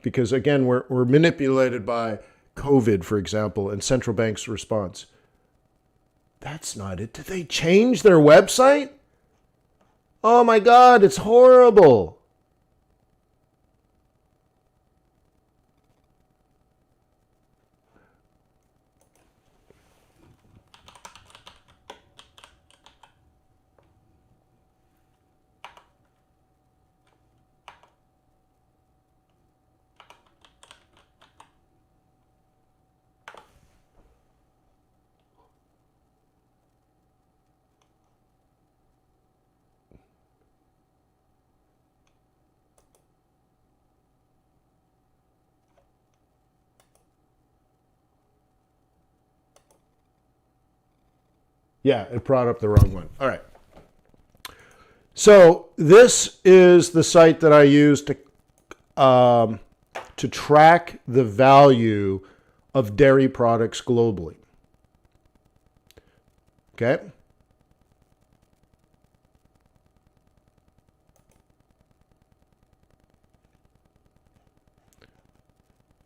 because again, we're manipulated by COVID, for example, and central bank's response. That's not it. Did they change their website? Oh my God, it's horrible. Yeah, it brought up the wrong one. All right. So this is the site that I use to track the value of dairy products globally. Okay.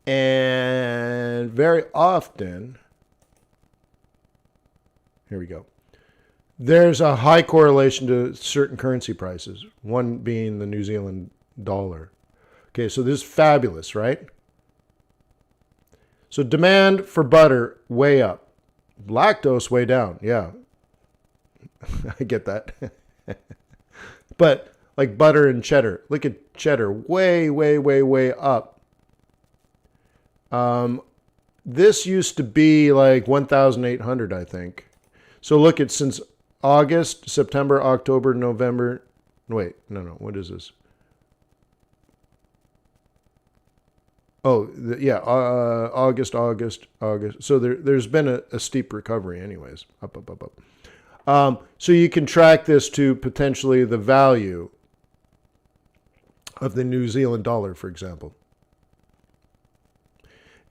And very often, here we go. There's a high correlation to certain currency prices, one being the New Zealand dollar. Okay, so this is fabulous, right? So demand for butter way up. Lactose way down. Yeah, I get that. But like butter and cheddar. Look at cheddar. Way, way, way, way up. This used to be like 1,800, I think. So look at since August, September, October, November. Wait, no. What is this? Oh, yeah, August. So there's been a steep recovery anyways. Up. So you can track this to potentially the value of the New Zealand dollar, for example.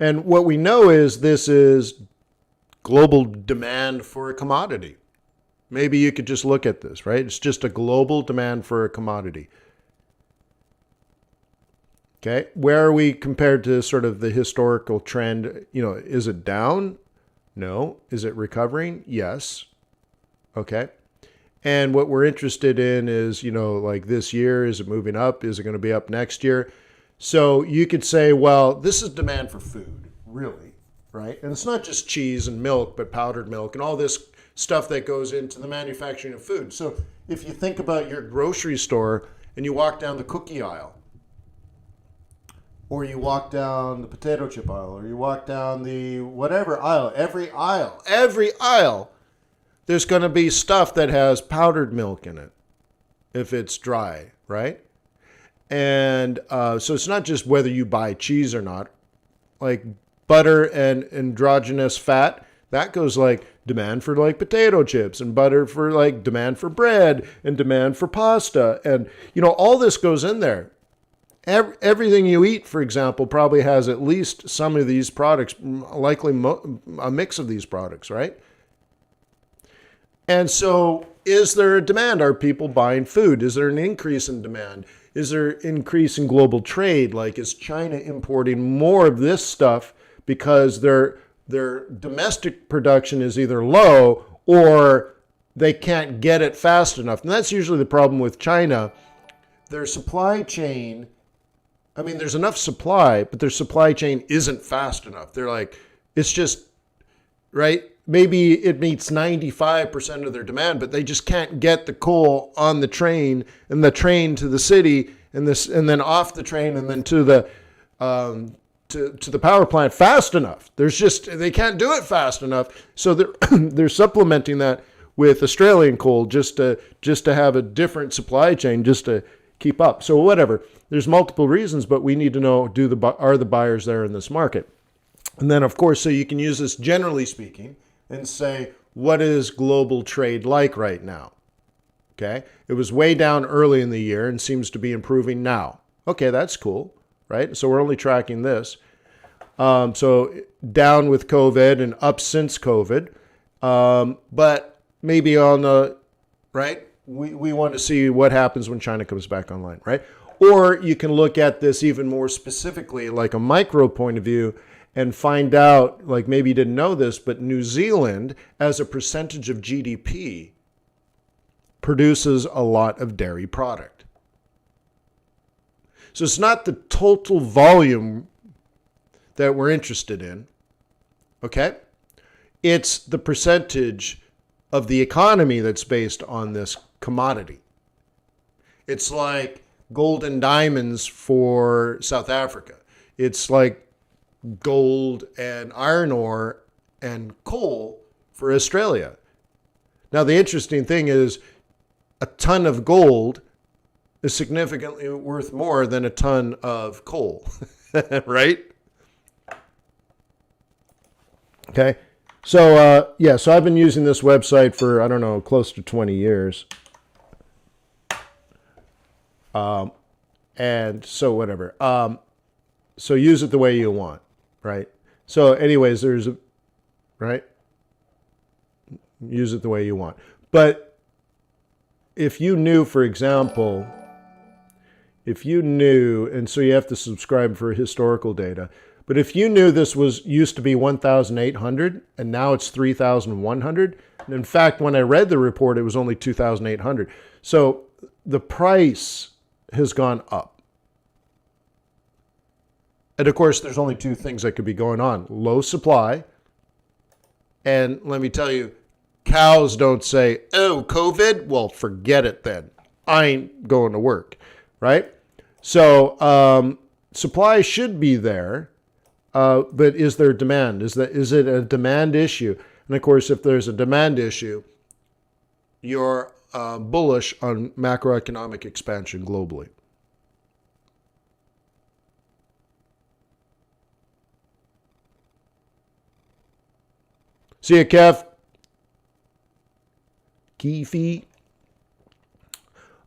And what we know is this is global demand for a commodity. Maybe you could just look at this, right? It's just a global demand for a commodity. Okay, where are we compared to sort of the historical trend? You know, is it down? No. Is it recovering? Yes. Okay. And what we're interested in is, you know, like this year, is it moving up? Is it going to be up next year? So you could say, well, this is demand for food, really, right? And it's not just cheese and milk, but powdered milk and all this stuff that goes into the manufacturing of food. So if you think about your grocery store and you walk down the cookie aisle, or you walk down the potato chip aisle, or you walk down the whatever aisle, every aisle, there's going to be stuff that has powdered milk in it if it's dry, right? And so it's not just whether you buy cheese or not. Like butter and androgenous fat, that goes like demand for like potato chips, and butter for like demand for bread and demand for pasta. And, you know, all this goes in there. Everything you eat, for example, probably has at least some of these products, likely a mix of these products, right? And so is there a demand? Are people buying food? Is there an increase in demand? Is there an increase in global trade? Like, is China importing more of this stuff because their domestic production is either low or they can't get it fast enough? And that's usually the problem with China. Their supply chain, I mean, there's enough supply, but their supply chain isn't fast enough. They're like, it's just, right? Maybe it meets 95% of their demand, but they just can't get the coal on the train and the train to the city and then off the train and then to the to the power plant fast enough. They can't do it fast enough. So they're supplementing that with Australian coal just to have a different supply chain just to keep up. So whatever. There's multiple reasons, but we need to know, are the buyers there in this market? And then, of course, so you can use this generally speaking and say, what is global trade like right now? Okay. It was way down early in the year and seems to be improving now. Okay, that's cool, right? So we're only tracking this. So down with COVID and up since COVID. But maybe on the, right? We want to see what happens when China comes back online, right? Or you can look at this even more specifically, like a micro point of view, and find out, like maybe you didn't know this, but New Zealand, as a percentage of GDP, produces a lot of dairy product. So it's not the total volume that we're interested in, okay? It's the percentage of the economy that's based on this commodity. It's like gold and diamonds for South Africa. It's like gold and iron ore and coal for Australia. Now, the interesting thing is a ton of gold is significantly worth more than a ton of coal, right? Okay. So, yeah, so I've been using this website for, I don't know, close to 20 years. And so whatever. So use it the way you want, right? So anyways, right? Use it the way you want. But if you knew, for example, and so you have to subscribe for historical data, but if you knew this used to be 1,800 and now it's 3,100, and in fact, when I read the report, it was only 2,800. So the price has gone up. And of course, there's only two things that could be going on: low supply. And let me tell you, cows don't say, oh, COVID? Well, forget it then. I ain't going to work, right? So supply should be there, but is there demand? Is it a demand issue? And of course, if there's a demand issue, you're bullish on macroeconomic expansion globally. See you, Kev. Keefy.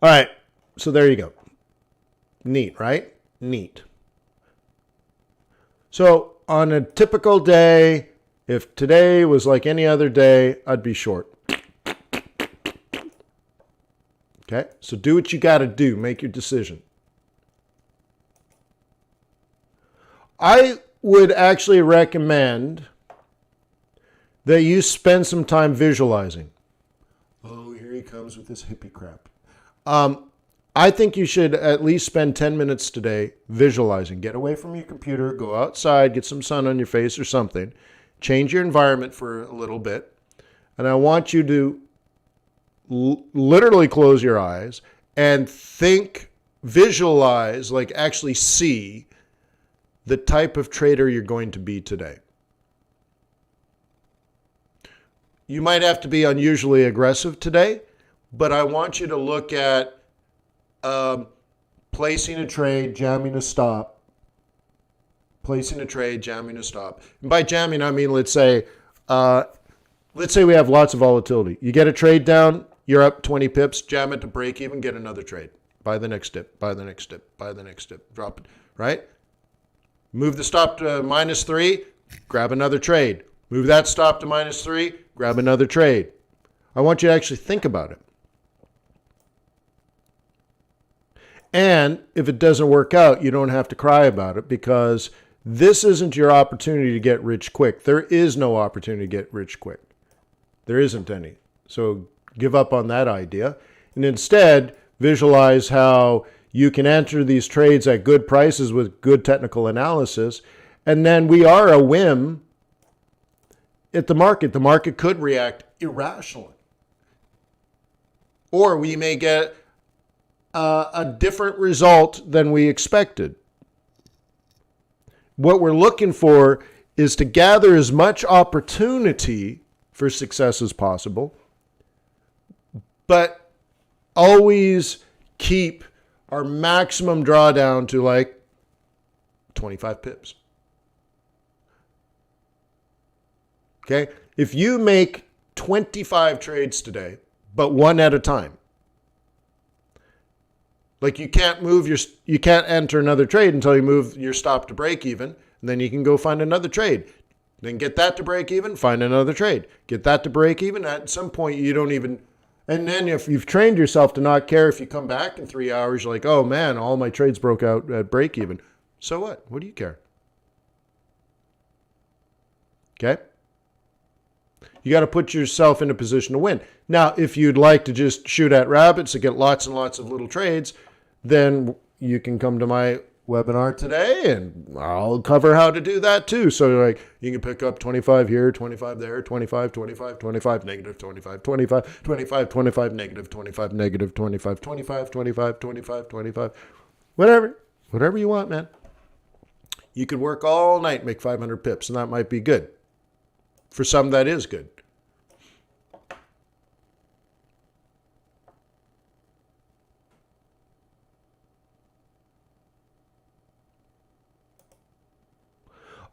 All right, so there you go. Neat, right? Neat. So on a typical day, if today was like any other day, I'd be short. Okay, so do what you got to do. Make your decision. I would actually recommend that you spend some time visualizing. Oh, here he comes with this hippie crap. I think you should at least spend 10 minutes today visualizing. Get away from your computer, go outside, get some sun on your face or something. Change your environment for a little bit. And I want you to literally close your eyes and think, visualize, like actually see the type of trader you're going to be today. You might have to be unusually aggressive today, but I want you to look at placing a trade, jamming a stop, placing a trade, jamming a stop. And by jamming, I mean, let's say we have lots of volatility. You get a trade down, you're up 20 pips, jam it to break even, get another trade. Buy the next dip, buy the next dip, buy the next dip, drop it, right? Move the stop to -3, grab another trade. Move that stop to -3, grab another trade. I want you to actually think about it. And if it doesn't work out, you don't have to cry about it, because this isn't your opportunity to get rich quick. There is no opportunity to get rich quick. There isn't any. So give up on that idea. And instead, visualize how you can enter these trades at good prices with good technical analysis. And then we are a whim at the market. The market could react irrationally. Or we may get a different result than we expected. What we're looking for is to gather as much opportunity for success as possible, but always keep our maximum drawdown to like 25 pips. Okay? If you make 25 trades today, but one at a time, like you can't enter another trade until you move your stop to break even, and then you can go find another trade. Then get that to break even, find another trade. Get that to break even. At some point, you don't even, and then if you've trained yourself to not care if you come back in 3 hours, you're like, oh man, all my trades broke out at break even. So what? What do you care? Okay? You got to put yourself in a position to win. Now, if you'd like to just shoot at rabbits and get lots and lots of little trades, then you can come to my webinar today and I'll cover how to do that too. So like you can pick up 25 here, 25 there, 25, 25, 25, negative 25, 25, 25, 25, negative 25, negative 25, 25, 25, 25, 25, whatever you want, man. You could work all night, make 500 pips, and that might be good. For some, that is good.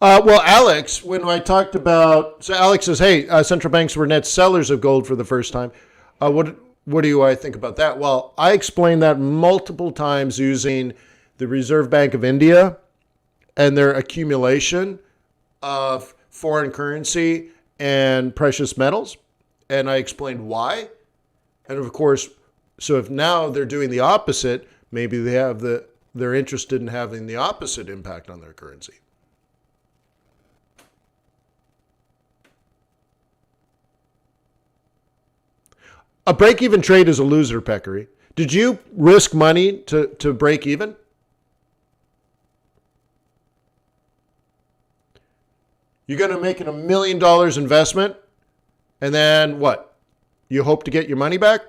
Well, Alex, when I talked about, so Alex says, hey, central banks were net sellers of gold for the first time. What do I think about that? Well, I explained that multiple times using the Reserve Bank of India and their accumulation of foreign currency and precious metals. And I explained why. And of course, so if now they're doing the opposite, maybe they're interested in having the opposite impact on their currency. A break-even trade is a loser, Peccary. Did you risk money to break even? You're going to make $1 million investment, and then what? You hope to get your money back?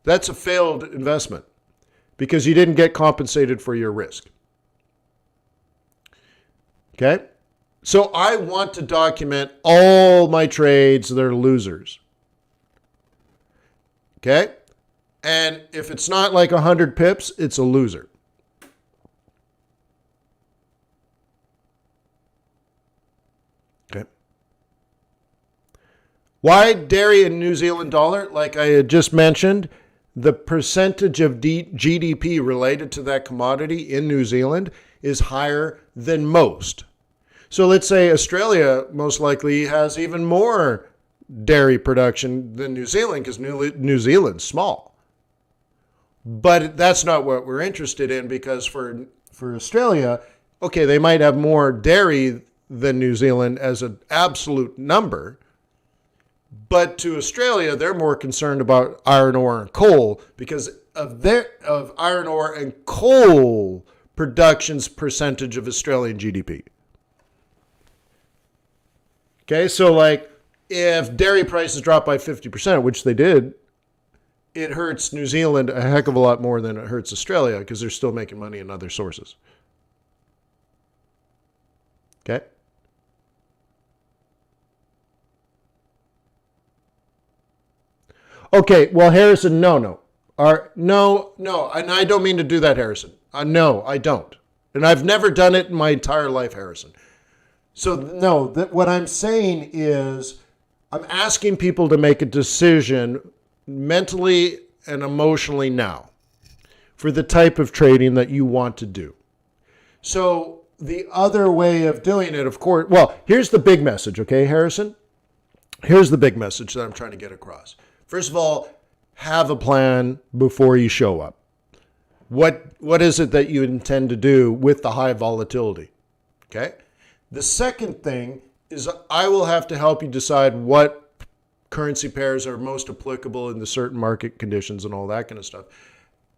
That's a failed investment because you didn't get compensated for your risk. Okay? So I want to document all my trades that are losers. Okay? And if it's not like 100 pips, it's a loser. Okay. Why dairy and New Zealand dollar? Like I had just mentioned, the percentage of GDP related to that commodity in New Zealand is higher than most. So let's say Australia most likely has even more dairy production than New Zealand because New Zealand's small. But that's not what we're interested in because for Australia, okay, they might have more dairy than New Zealand as an absolute number. But to Australia, they're more concerned about iron ore and coal because of iron ore and coal production's percentage of Australian GDP. Okay, so like if dairy prices drop by 50%, which they did, it hurts New Zealand a heck of a lot more than it hurts Australia because they're still making money in other sources. Okay? Okay, well, Harrison, no. No, and I don't mean to do that, Harrison. No, I don't. And I've never done it in my entire life, Harrison. So, no, what I'm saying is I'm asking people to make a decision mentally and emotionally now for the type of trading that you want to do. So the other way of doing it, of course, well, here's the big message, okay, Harrison? Here's the big message that I'm trying to get across. First of all, have a plan before you show up. What is it that you intend to do with the high volatility? Okay? The second thing is I will have to help you decide what currency pairs are most applicable in the certain market conditions and all that kind of stuff.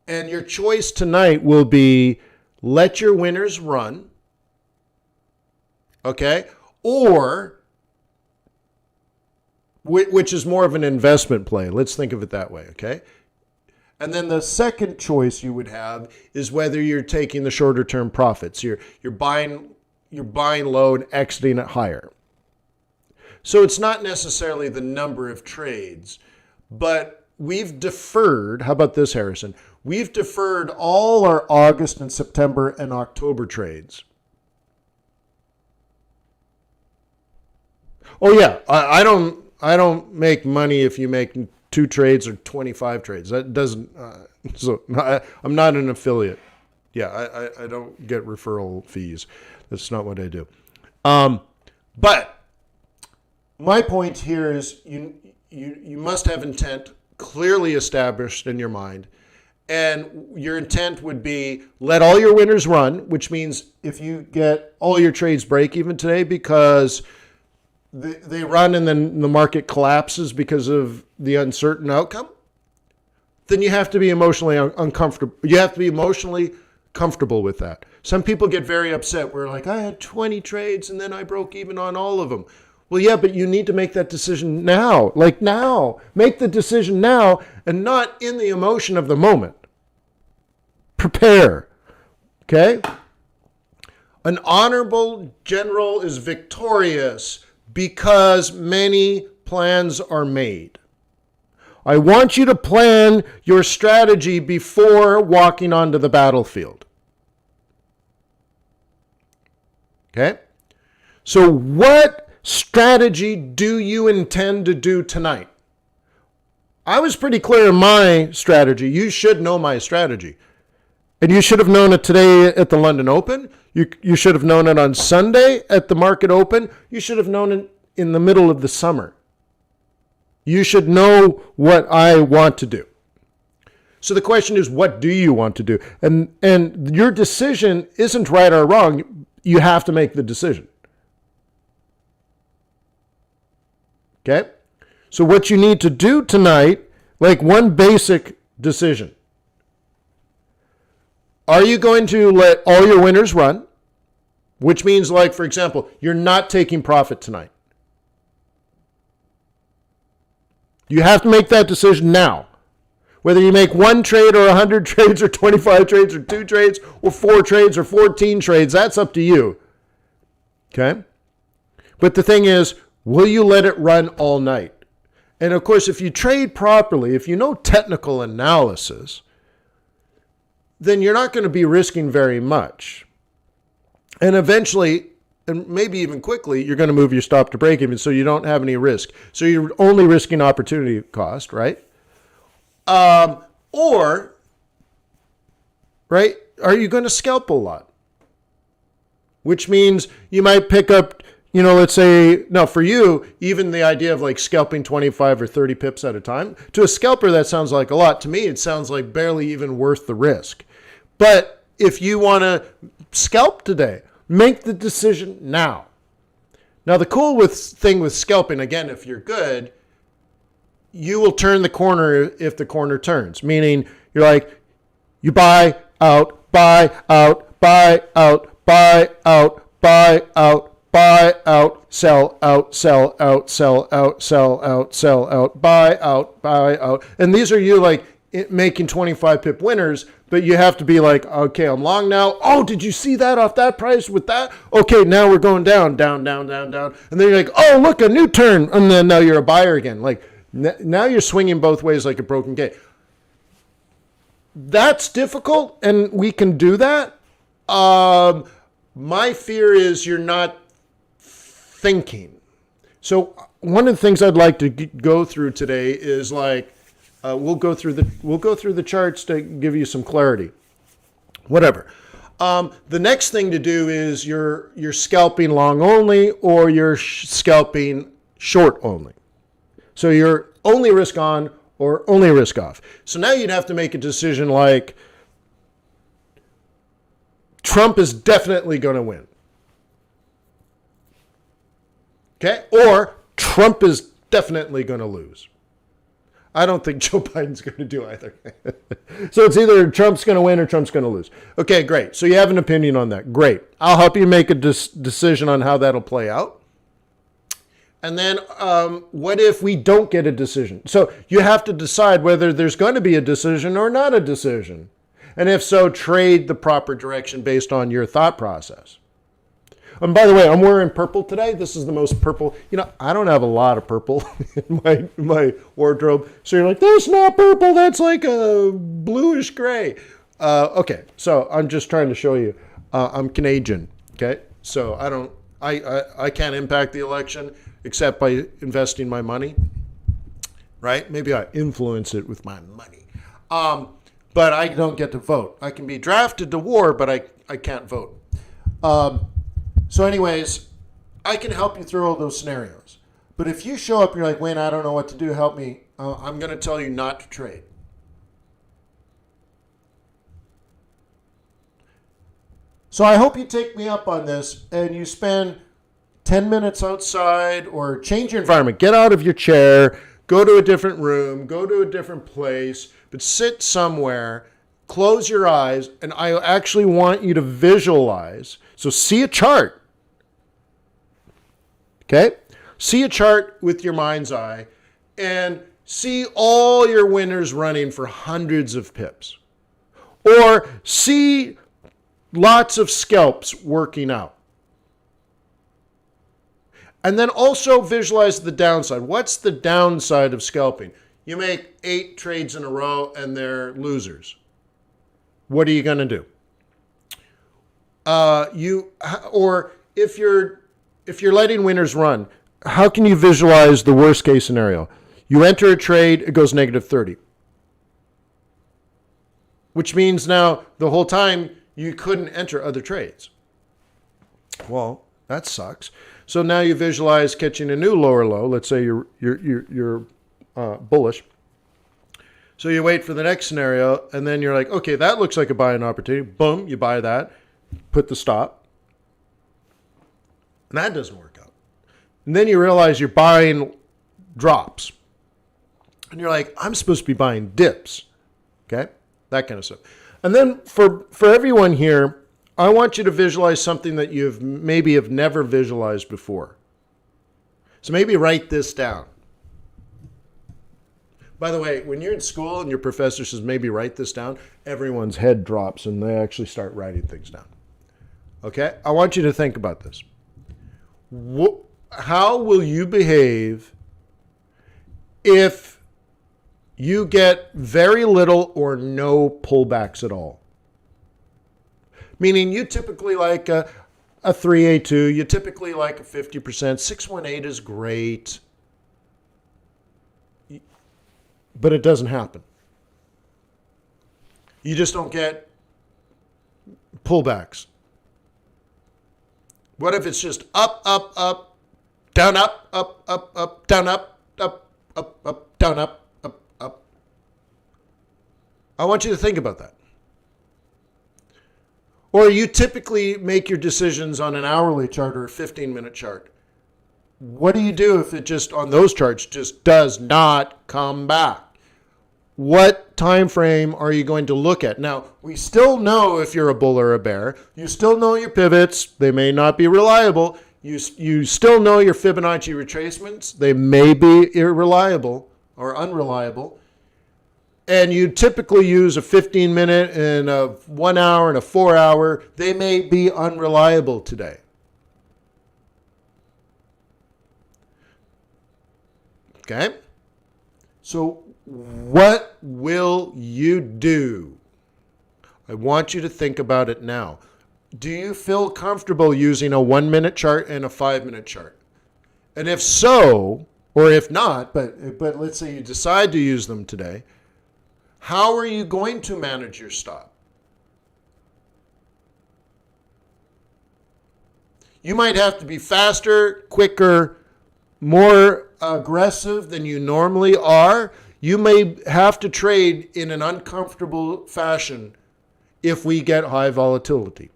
And your choice tonight will be let your winners run, okay? Or, which is more of an investment play. Let's think of it that way, okay? And then the second choice you would have is whether you're taking the shorter term profits. You're buying low and exiting it higher. So it's not necessarily the number of trades, but we've deferred. How about this, Harrison? We've deferred all our August and September and October trades. Oh yeah, I don't make money if you make 2 trades or 25 trades. That doesn't. I'm not an affiliate. Yeah, I don't get referral fees. That's not what I do. But my point here is you must have intent clearly established in your mind. And your intent would be let all your winners run, which means if you get all your trades break even today because they run and then the market collapses because of the uncertain outcome, then you have to be emotionally uncomfortable. You have to be emotionally comfortable with that. Some people get very upset. We're like, I had 20 trades and then I broke even on all of them. Well, yeah, but you need to make that decision now. Like now. Make the decision now and not in the emotion of the moment. Prepare. Okay? An honorable general is victorious because many plans are made. I want you to plan your strategy before walking onto the battlefield. Okay? So what strategy do you intend to do tonight? I was pretty clear in my strategy. You should know my strategy. And you should have known it today at the London Open. You should have known it on Sunday at the market open. You should have known it in the middle of the summer. You should know what I want to do. So the question is, what do you want to do? And your decision isn't right or wrong. You have to make the decision. Okay? So what you need to do tonight, like one basic decision. Are you going to let all your winners run? Which means, like, for example, you're not taking profit tonight. You have to make that decision now. Whether you make one trade or 100 trades or 25 trades or 2 trades or 4 trades or 14 trades, that's up to you. Okay? But the thing is, will you let it run all night? And of course, if you trade properly, if you know technical analysis, then you're not going to be risking very much. And eventually, and maybe even quickly, you're going to move your stop to break even so you don't have any risk. So you're only risking opportunity cost, right? Or, right, are you going to scalp a lot? Which means you might pick up, let's say, now for you, even the idea of like scalping 25 or 30 pips at a time, to a scalper, that sounds like a lot. To me, it sounds like barely even worth the risk. But if you want to scalp today, make the decision now. Now, the cool thing with scalping, again, if you're good, you will turn the corner if the corner turns. Meaning, you're like, you buy out, buy out, buy out, buy out, buy out, buy out, sell out, sell out, sell out, sell out, sell out, buy out, buy out. And these are you like making 25 pip winners, but you have to be like, okay, I'm long now. Oh, did you see that off that price with that? Okay, now we're going down, down, down, down, down. And then you're like, oh, look, a new turn. And then now you're a buyer again. Like now you're swinging both ways like a broken gate. That's difficult, and we can do that. My fear is you're not thinking. So one of the things I'd like to go through today is like, we'll go through the charts to give you some clarity. Whatever. The next thing to do is you're scalping long only or you're scalping short only. So you're only risk on or only risk off. So now you'd have to make a decision like Trump is definitely going to win. Okay? Or Trump is definitely going to lose. I don't think Joe Biden's going to do either. So it's either Trump's going to win or Trump's going to lose. Okay, great. So you have an opinion on that. Great. I'll help you make a decision on how that'll play out. And then what if we don't get a decision? So you have to decide whether there's going to be a decision or not a decision. And if so, trade the proper direction based on your thought process. And by the way, I'm wearing purple today. This is the most purple. I don't have a lot of purple in my wardrobe. So you're like, that's not purple. That's like a bluish gray. Okay, so I'm just trying to show you. I'm Canadian. Okay, so I can't impact the election except by investing my money. Right? Maybe I influence it with my money. But I don't get to vote. I can be drafted to war, but I can't vote. So anyways, I can help you through all those scenarios. But if you show up, you're like, Wayne, I don't know what to do. Help me. I'm going to tell you not to trade. So I hope you take me up on this and you spend 10 minutes outside or change your environment. Get out of your chair, go to a different room, go to a different place, but sit somewhere, close your eyes, and I actually want you to visualize. So see a chart. Okay? See a chart with your mind's eye and see all your winners running for hundreds of pips. Or see lots of scalps working out. And then also visualize the downside. What's the downside of scalping? You make 8 trades in a row and they're losers. What are you going to do? Or if you're if you're letting winners run, how can you visualize the worst case scenario? You enter a trade, it goes negative 30. Which means now the whole time you couldn't enter other trades. Well, that sucks. So now you visualize catching a new lower low. Let's say you're bullish. So you wait for the next scenario, and then you're like, okay, that looks like a buying opportunity. Boom, you buy that, put the stop. And that doesn't work out. And then you realize you're buying drops. And you're like, I'm supposed to be buying dips. Okay? That kind of stuff. And then for everyone here, I want you to visualize something that you've maybe have never visualized before. So maybe write this down. By the way, when you're in school and your professor says maybe write this down, everyone's head drops and they actually start writing things down. Okay? I want you to think about this. How will you behave if you get very little or no pullbacks at all? Meaning you typically like a 3A2, you typically like a 50%, 618 is great, but it doesn't happen. You just don't get pullbacks. What if it's just up, up, up, down, up, up, up, up, down, up, up, up, up, down, up, up, up? I want you to think about that. Or you typically make your decisions on an hourly chart or a 15-minute chart. What do you do if it just, on those charts, just does not come back? What time frame are you going to look at? Now, we still know if you're a bull or a bear. You still know your pivots. They may not be reliable. You still know your Fibonacci retracements. They may be irreliable or unreliable. And you typically use a 15-minute and a 1 hour and a 4 hour. They may be unreliable today. Okay? So what will you do? I want you to think about it now. Do you feel comfortable using a 1-minute chart and a 5-minute chart? And if so, or if not, but let's say you decide to use them today, how are you going to manage your stop? You might have to be faster, quicker, more aggressive than you normally are. You may have to trade in an uncomfortable fashion if we get high volatility.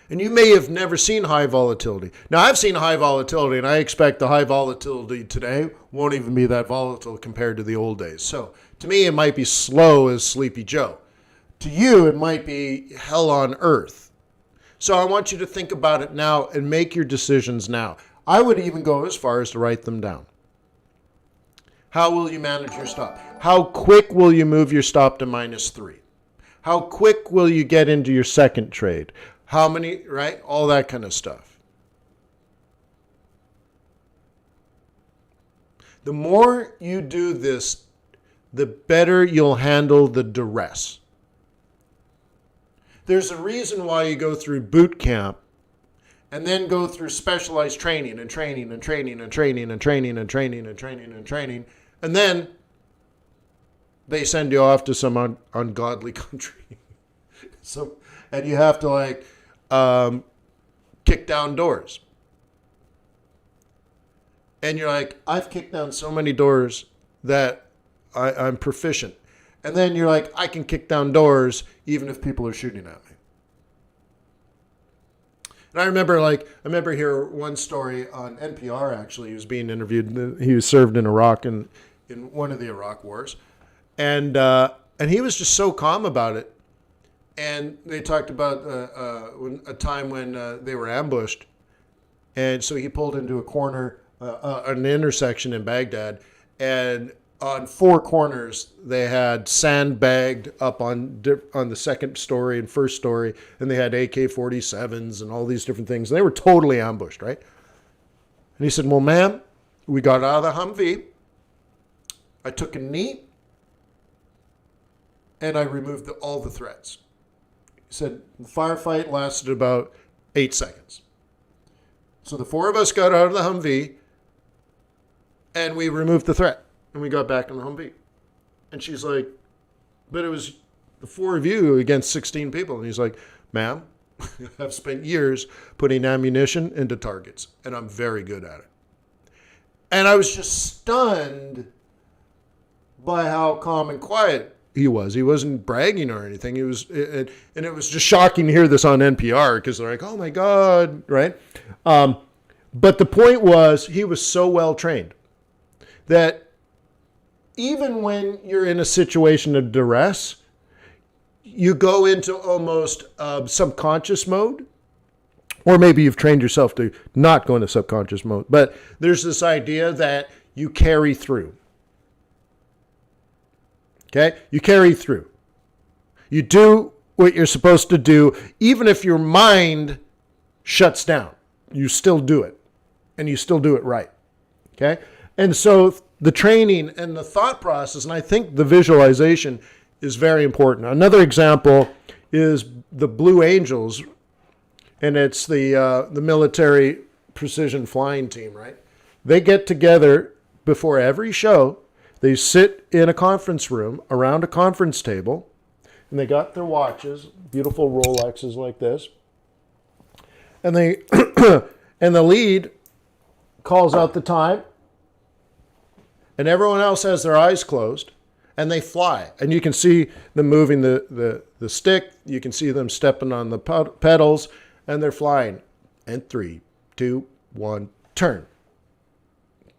And you may have never seen high volatility. Now, I've seen high volatility, and I expect the high volatility today won't even be that volatile compared to the old days. So, to me, it might be slow as Sleepy Joe. To you, it might be hell on earth. So I want you to think about it now and make your decisions now. I would even go as far as to write them down. How will you manage your stop? How quick will you move your stop to -3? How quick will you get into your second trade? How many, right? All that kind of stuff. The more you do this, the better you'll handle the duress. There's a reason why you go through boot camp and then go through specialized training and training and training and training and training and training and training and training. And then they send you off to some ungodly country. And you have to kick down doors. And you're like, I've kicked down so many doors that I'm proficient. And then you're like, I can kick down doors even if people are shooting at me. And I remember here one story on NPR, actually. He was being interviewed. He was served in Iraq in one of the Iraq wars. And he was just so calm about it. And they talked about a time when they were ambushed. And so he pulled into a corner, an intersection in Baghdad. And on 4 corners, they had sandbagged up on the second story and first story, and they had AK-47s and all these different things. And they were totally ambushed, right? And he said, well, ma'am, we got out of the Humvee. I took a knee, and I removed all the threats. He said the firefight lasted about 8 seconds. So the four of us got out of the Humvee and we removed the threat and we got back in the Humvee. And she's like, but it was the four of you against 16 people. And he's like, ma'am, I've spent years putting ammunition into targets and I'm very good at it. And I was just stunned by how calm and quiet he was. He wasn't bragging or anything. He was, and it was just shocking to hear this on NPR because they're like, oh my God, right? But the point was he was so well trained that even when you're in a situation of duress, you go into almost subconscious mode, or maybe you've trained yourself to not go into subconscious mode. But there's this idea that you carry through. Okay? You carry through. You do what you're supposed to do, even if your mind shuts down. You still do it. And you still do it right. Okay? And so the training and the thought process, and I think the visualization is very important. Another example is the Blue Angels, and it's the military precision flying team, right? They get together before every show. They sit in a conference room around a conference table, and they got their watches, beautiful Rolexes like this. And they and the lead calls out the time, and everyone else has their eyes closed, and they fly. And you can see them moving the stick. You can see them stepping on the pedals, and they're flying. And 3, 2, 1, turn.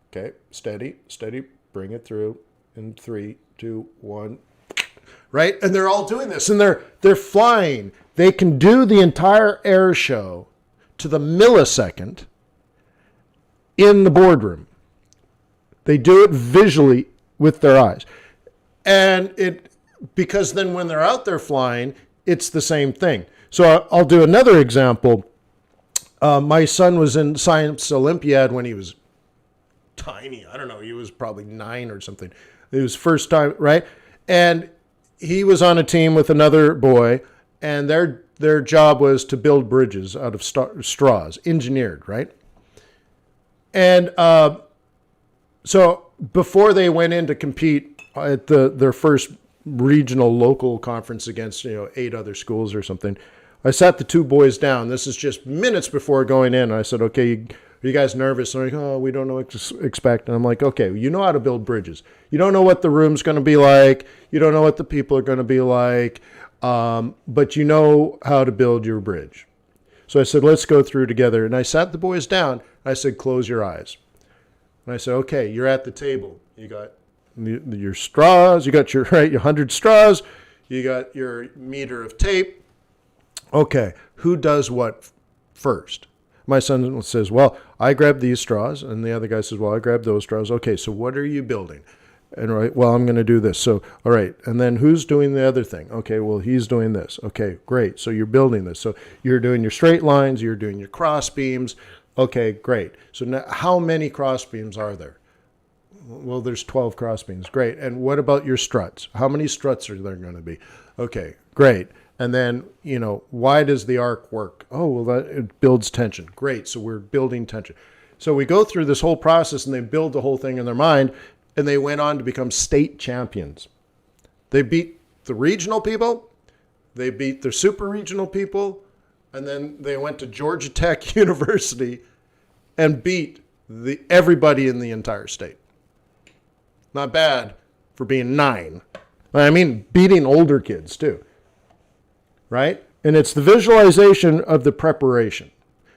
Okay, steady, steady. Bring it through in 3, 2, 1, right? And they're all doing this, and they're flying. They can do the entire air show to the millisecond in the boardroom. They do it visually with their eyes, and because then when they're out there flying, it's the same thing. So I'll do another example. My son was in Science Olympiad when he was tiny. I don't know. He was probably 9 or something. It was first time, right? And he was on a team with another boy, and their job was to build bridges out of straws, engineered, right? And so before they went in to compete at their first regional local conference against 8 other schools or something, I sat the 2 boys down. This is just minutes before going in. I said, okay, are you guys nervous? And they're like, oh, we don't know what to expect. And I'm like, okay, you know how to build bridges. You don't know what the room's going to be like. You don't know what the people are going to be like. But you know how to build your bridge. So I said, let's go through together. And I sat the boys down. I said, close your eyes. And I said, okay, you're at the table. You got your straws. You got your 100 straws. You got your meter of tape. Okay, who does what first? My son says, well, I grabbed these straws. And the other guy says, well, I grabbed those straws. Okay, so what are you building? And right, well, I'm going to do this. So, all right. And then who's doing the other thing? Okay, well, he's doing this. Okay, great. So you're building this. So you're doing your straight lines. You're doing your cross beams. Okay, great. So now how many cross beams are there? Well, there's 12 cross beams. Great. And what about your struts? How many struts are there going to be? Okay, great. And then, why does the arc work? Oh, well, it builds tension. Great. So we're building tension. So we go through this whole process and they build the whole thing in their mind, and they went on to become state champions. They beat the regional people. They beat their super regional people. And then they went to Georgia Tech University and beat everybody in the entire state. Not bad for being 9. I mean, beating older kids too. Right? And it's the visualization of the preparation,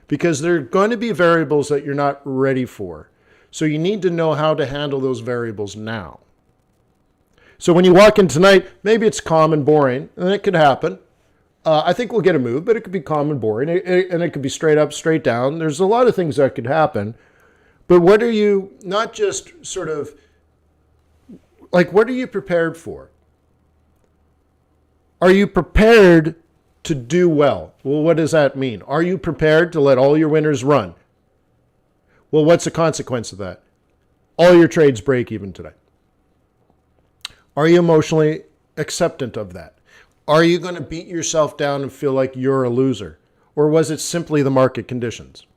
because there are going to be variables that you're not ready for. So you need to know how to handle those variables now. So when you walk in tonight, maybe it's calm and boring, and it could happen. I think we'll get a move, but it could be calm and boring, and it could be straight up, straight down. There's a lot of things that could happen. But what are you, not just sort of, what are you prepared for? Are you prepared to do well? Well, what does that mean? Are you prepared to let all your winners run? Well, what's the consequence of that? All your trades break even today. Are you emotionally acceptant of that? Are you going to beat yourself down and feel like you're a loser? Or was it simply the market conditions?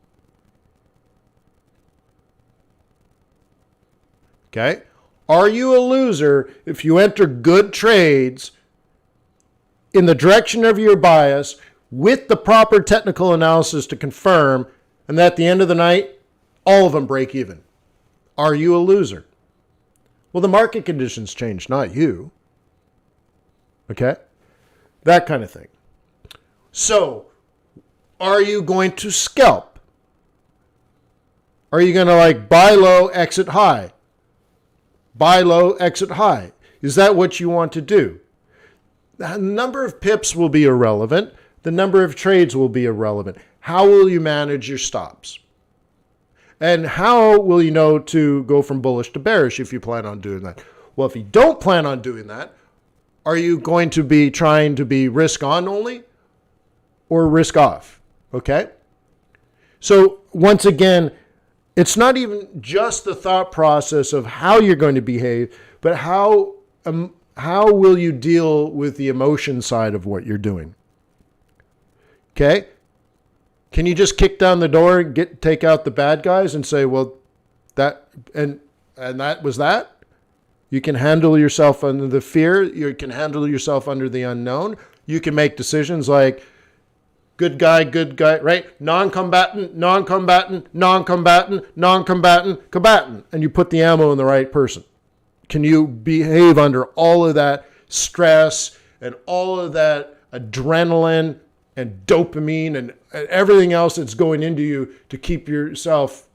Okay? Are you a loser if you enter good trades in the direction of your bias with the proper technical analysis to confirm, and at the end of the night, all of them break even? Are you a loser? Well, the market conditions change, not you. Okay? That kind of thing. So, are you going to scalp? Are you going to buy low, exit high? Buy low, exit high. Is that what you want to do? The number of pips will be irrelevant. The number of trades will be irrelevant. How will you manage your stops? And how will you know to go from bullish to bearish if you plan on doing that? Well, if you don't plan on doing that, are you going to be trying to be risk on only or risk off? Okay? So once again, it's not even just the thought process of how you're going to behave, but how will you deal with the emotion side of what you're doing? Okay? Can you just kick down the door and take out the bad guys and say, well, that and that was that? You can handle yourself under the fear. You can handle yourself under the unknown. You can make decisions like good guy, right? Non-combatant, non-combatant, non-combatant, non-combatant, combatant. And you put the ammo in the right person. Can you behave under all of that stress and all of that adrenaline and dopamine and everything else that's going into you to keep yourself,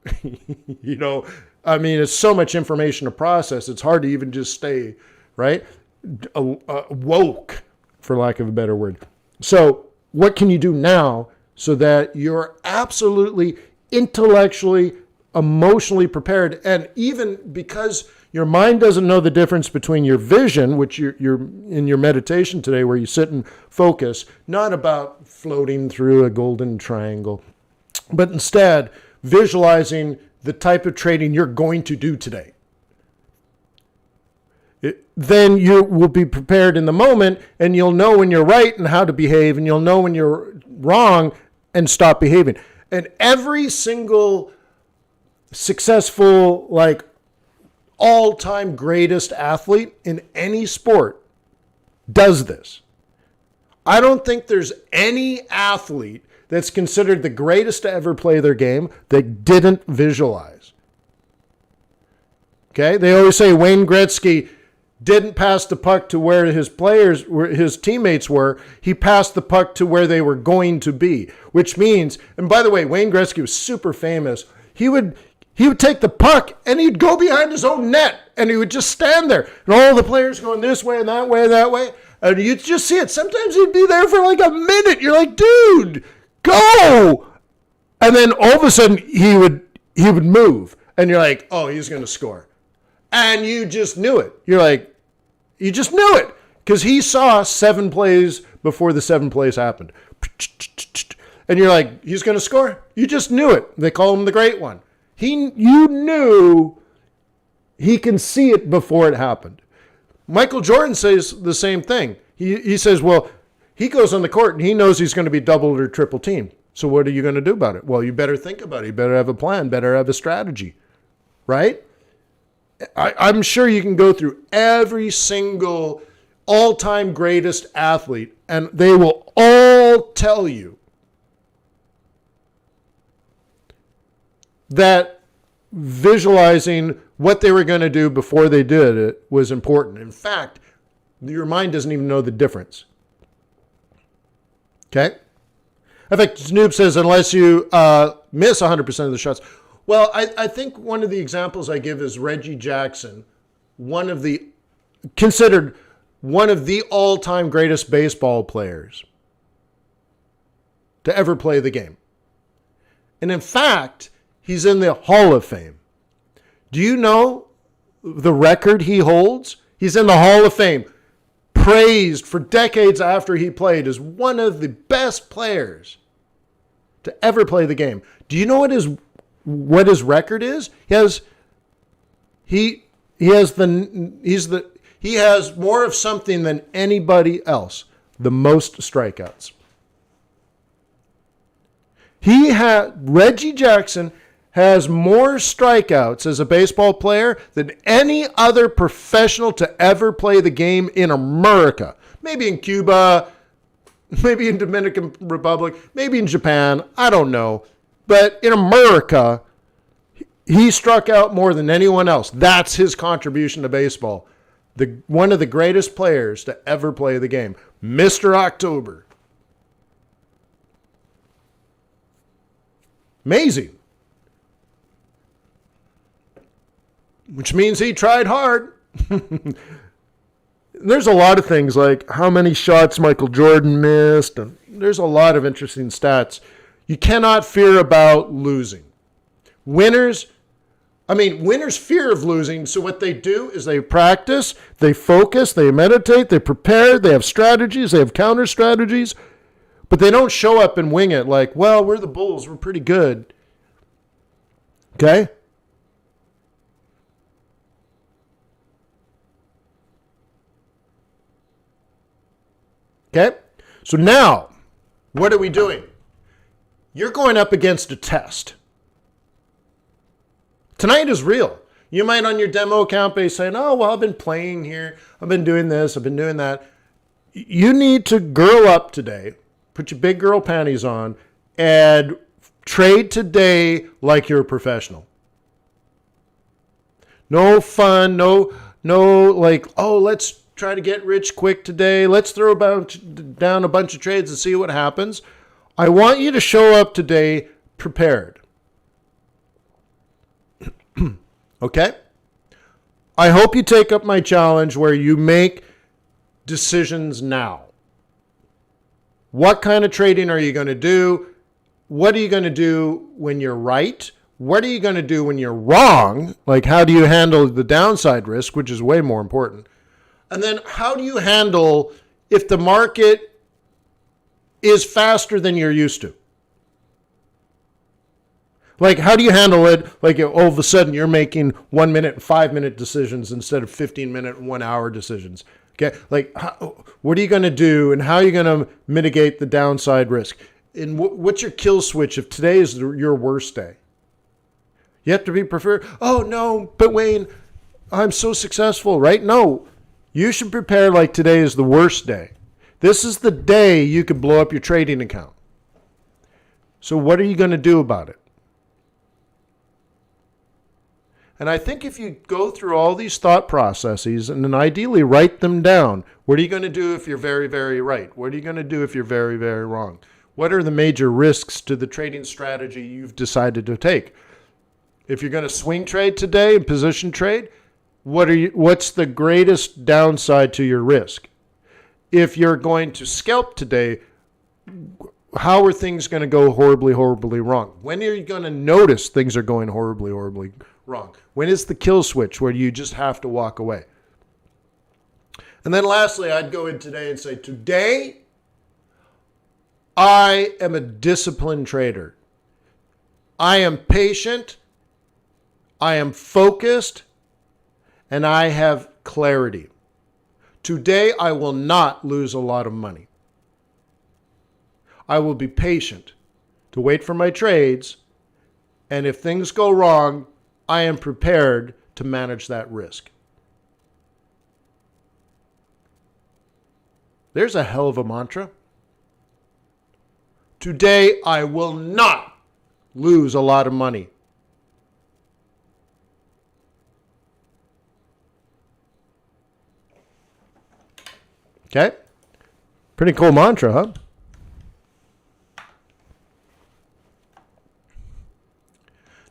it's so much information to process. It's hard to even just stay, right? Woke, for lack of a better word. So what can you do now so that you're absolutely intellectually, emotionally prepared? And even because your mind doesn't know the difference between your vision, which you're in your meditation today where you sit and focus, not about floating through a golden triangle, but instead visualizing the type of trading you're going to do today. Then you will be prepared in the moment, and you'll know when you're right and how to behave, and you'll know when you're wrong and stop behaving. And every single successful, all-time greatest athlete in any sport does this. I don't think there's any athlete that's considered the greatest to ever play their game that didn't visualize. Okay? They always say Wayne Gretzky didn't pass the puck to where his teammates were. He passed the puck to where they were going to be, which means, and by the way, Wayne Gretzky was super famous. He would take the puck and he'd go behind his own net and he would just stand there. And all the players going this way and that way and that way. And you'd just see it. Sometimes he'd be there for a minute. You're like, dude, go. And then all of a sudden he would move. And you're like, oh, he's going to score. And you just knew it. You just knew it. Because he saw 7 plays before the 7 plays happened. And you're like, he's going to score. You just knew it. They call him the Great One. You knew he can see it before it happened. Michael Jordan says the same thing. He says, well, he goes on the court and he knows he's going to be doubled or triple teamed. So what are you going to do about it? Well, you better think about it. You better have a plan, better have a strategy, right? I'm sure you can go through every single all-time greatest athlete and they will all tell you that visualizing what they were going to do before they did it was important. In fact, your mind doesn't even know the difference. Okay? In fact, Snoop says, unless you miss 100% of the shots. Well, I think one of the examples I give is Reggie Jackson, considered one of the all-time greatest baseball players to ever play the game. And in fact, he's in the Hall of Fame. Do you know the record he holds? He's in the Hall of Fame, praised for decades after he played as one of the best players to ever play the game. Do you know what his record is? He has more of something than anybody else, the most strikeouts. Reggie Jackson has more strikeouts as a baseball player than any other professional to ever play the game in America. Maybe in Cuba, maybe in Dominican Republic, maybe in Japan. I don't know. But in America, he struck out more than anyone else. That's his contribution to baseball. One of the greatest players to ever play the game, Mr. October. Amazing. Which means he tried hard. There's a lot of things like how many shots Michael Jordan missed, and there's a lot of interesting stats. You cannot fear about losing. Winners fear of losing, so what they do is they practice, they focus, they meditate, they prepare, they have strategies, they have counter strategies, but they don't show up and wing it like, well, we're the Bulls, we're pretty good. Okay? Okay? So now, what are we doing? You're going up against a test. Tonight is real. You might on your demo account be saying, oh, well, I've been playing here. I've been doing this. I've been doing that. You need to girl up today. Put your big girl panties on and trade today like you're a professional. No fun. No like, oh, let's try to get rich quick today. Let's throw down a bunch of trades and see what happens. I want you to show up today prepared. Okay? I hope you take up my challenge where you make decisions now. What kind of trading are you going to do? What are you going to do when you're right? What are you going to do when you're wrong? Like, how do you handle the downside risk, which is way more important? And then how do you handle if the market is faster than you're used to? Like, how do you handle it? Like, all of a sudden, you're making 1 minute and 5 minute decisions instead of 15-minute and 1 hour decisions. Okay, like, what are you going to do, and how are you going to mitigate the downside risk? And what's your kill switch if today is your worst day? You have to be prepared. Oh no, but Wayne, I'm so successful, right? No, you should prepare like today is the worst day. This is the day you could blow up your trading account. So what are you going to do about it? And I think if you go through all these thought processes and then ideally write them down, what are you going to do if you're very, very right? What are you going to do if you're very, very wrong? What are the major risks to the trading strategy you've decided to take? If you're going to swing trade today and position trade, what's the greatest downside to your risk? If you're going to scalp today, how are things going to go horribly, horribly wrong? When are you going to notice things are going horribly, horribly wrong? When is the kill switch where you just have to walk away? And then lastly, I'd go in today and say, today, I am a disciplined trader. I am patient. I am focused. And I have clarity. Today, I will not lose a lot of money. I will be patient to wait for my trades, and if things go wrong, I am prepared to manage that risk. There's a hell of a mantra. Today, I will not lose a lot of money. Okay? Pretty cool mantra, huh?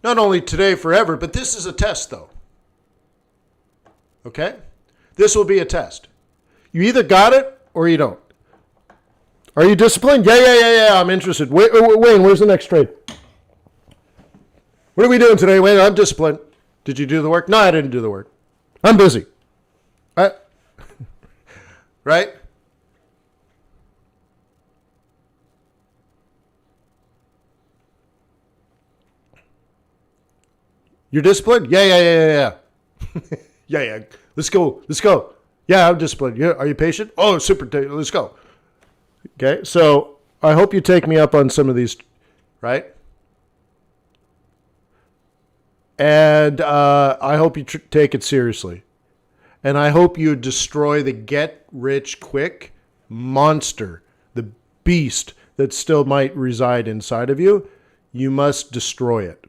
Not only today, forever, but this is a test, though. Okay? This will be a test. You either got it or you don't. Are you disciplined? Yeah, I'm interested. Wayne, where's the next trade? What are we doing today, Wayne? I'm disciplined. Did you do the work? No, I didn't do the work. I'm busy. Right? You're disciplined? Yeah. yeah. Let's go. Yeah, I'm disciplined. Yeah, are you patient? Oh, super. Let's go. Okay, so I hope you take me up on some of these, right? And I hope you take it seriously. And I hope you destroy the get-rich-quick monster, the beast that still might reside inside of you. You must destroy it.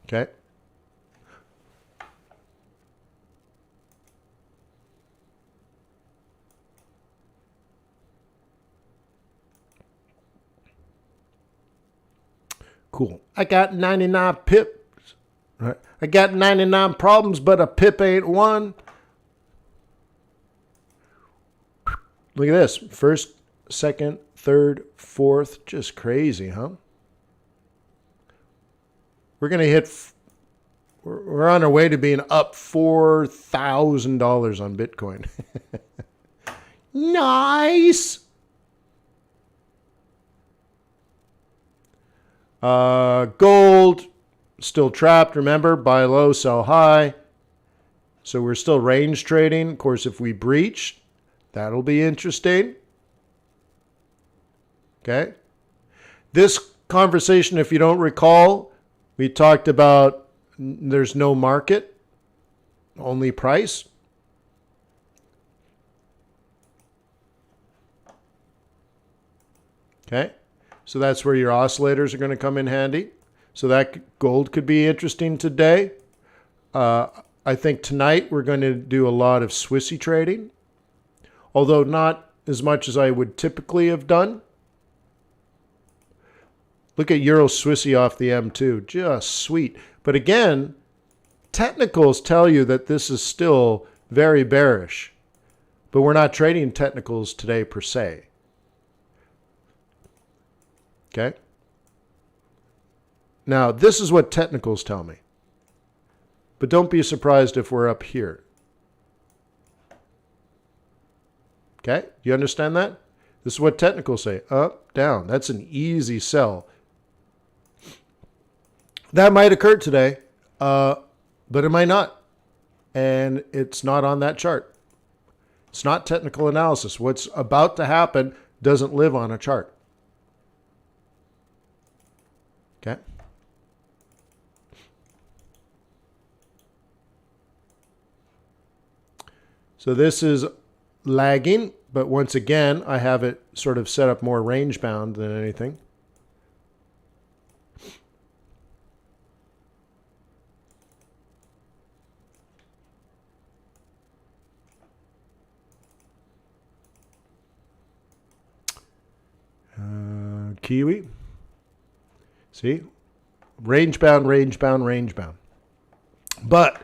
Okay? Cool. I got 99 pips. Right? I got 99 problems, but a pip ain't one. Look at this. First, second, third, fourth. Just crazy, huh? We're going to hit... We're on our way to being up $4,000 on Bitcoin. Nice! Gold, still trapped. Remember, buy low, sell high. So we're still range trading. Of course, if we breach, that'll be interesting. Okay. This conversation, if you don't recall, we talked about there's no market, only price. Okay. So that's where your oscillators are going to come in handy. So that gold could be interesting today. I think tonight we're going to do a lot of Swissy trading, although not as much as I would typically have done. Look at Euro Swissy off the M2. Just sweet. But again, technicals tell you that this is still very bearish. But we're not trading technicals today per se. Okay. Now, this is what technicals tell me. But don't be surprised if we're up here. Okay? You understand that? This is what technicals say. Up, down. That's an easy sell. That might occur today, but it might not. And it's not on that chart. It's not technical analysis. What's about to happen doesn't live on a chart. Okay. So this is lagging, but once again, I have it sort of set up more range bound than anything. Kiwi. See? Range bound, range bound, range bound. But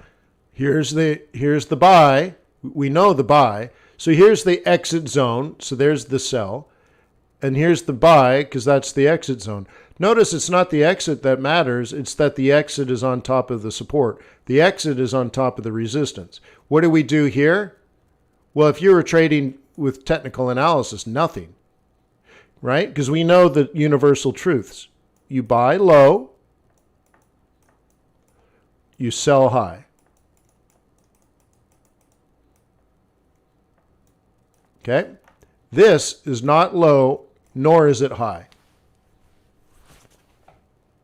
here's the buy. We know the buy. So here's the exit zone. So there's the sell. And here's the buy because that's the exit zone. Notice it's not the exit that matters. It's that the exit is on top of the support. The exit is on top of the resistance. What do we do here? Well, if you were trading with technical analysis, nothing. Right? Because we know the universal truths. You buy low. You sell high. Okay? This is not low, nor is it high.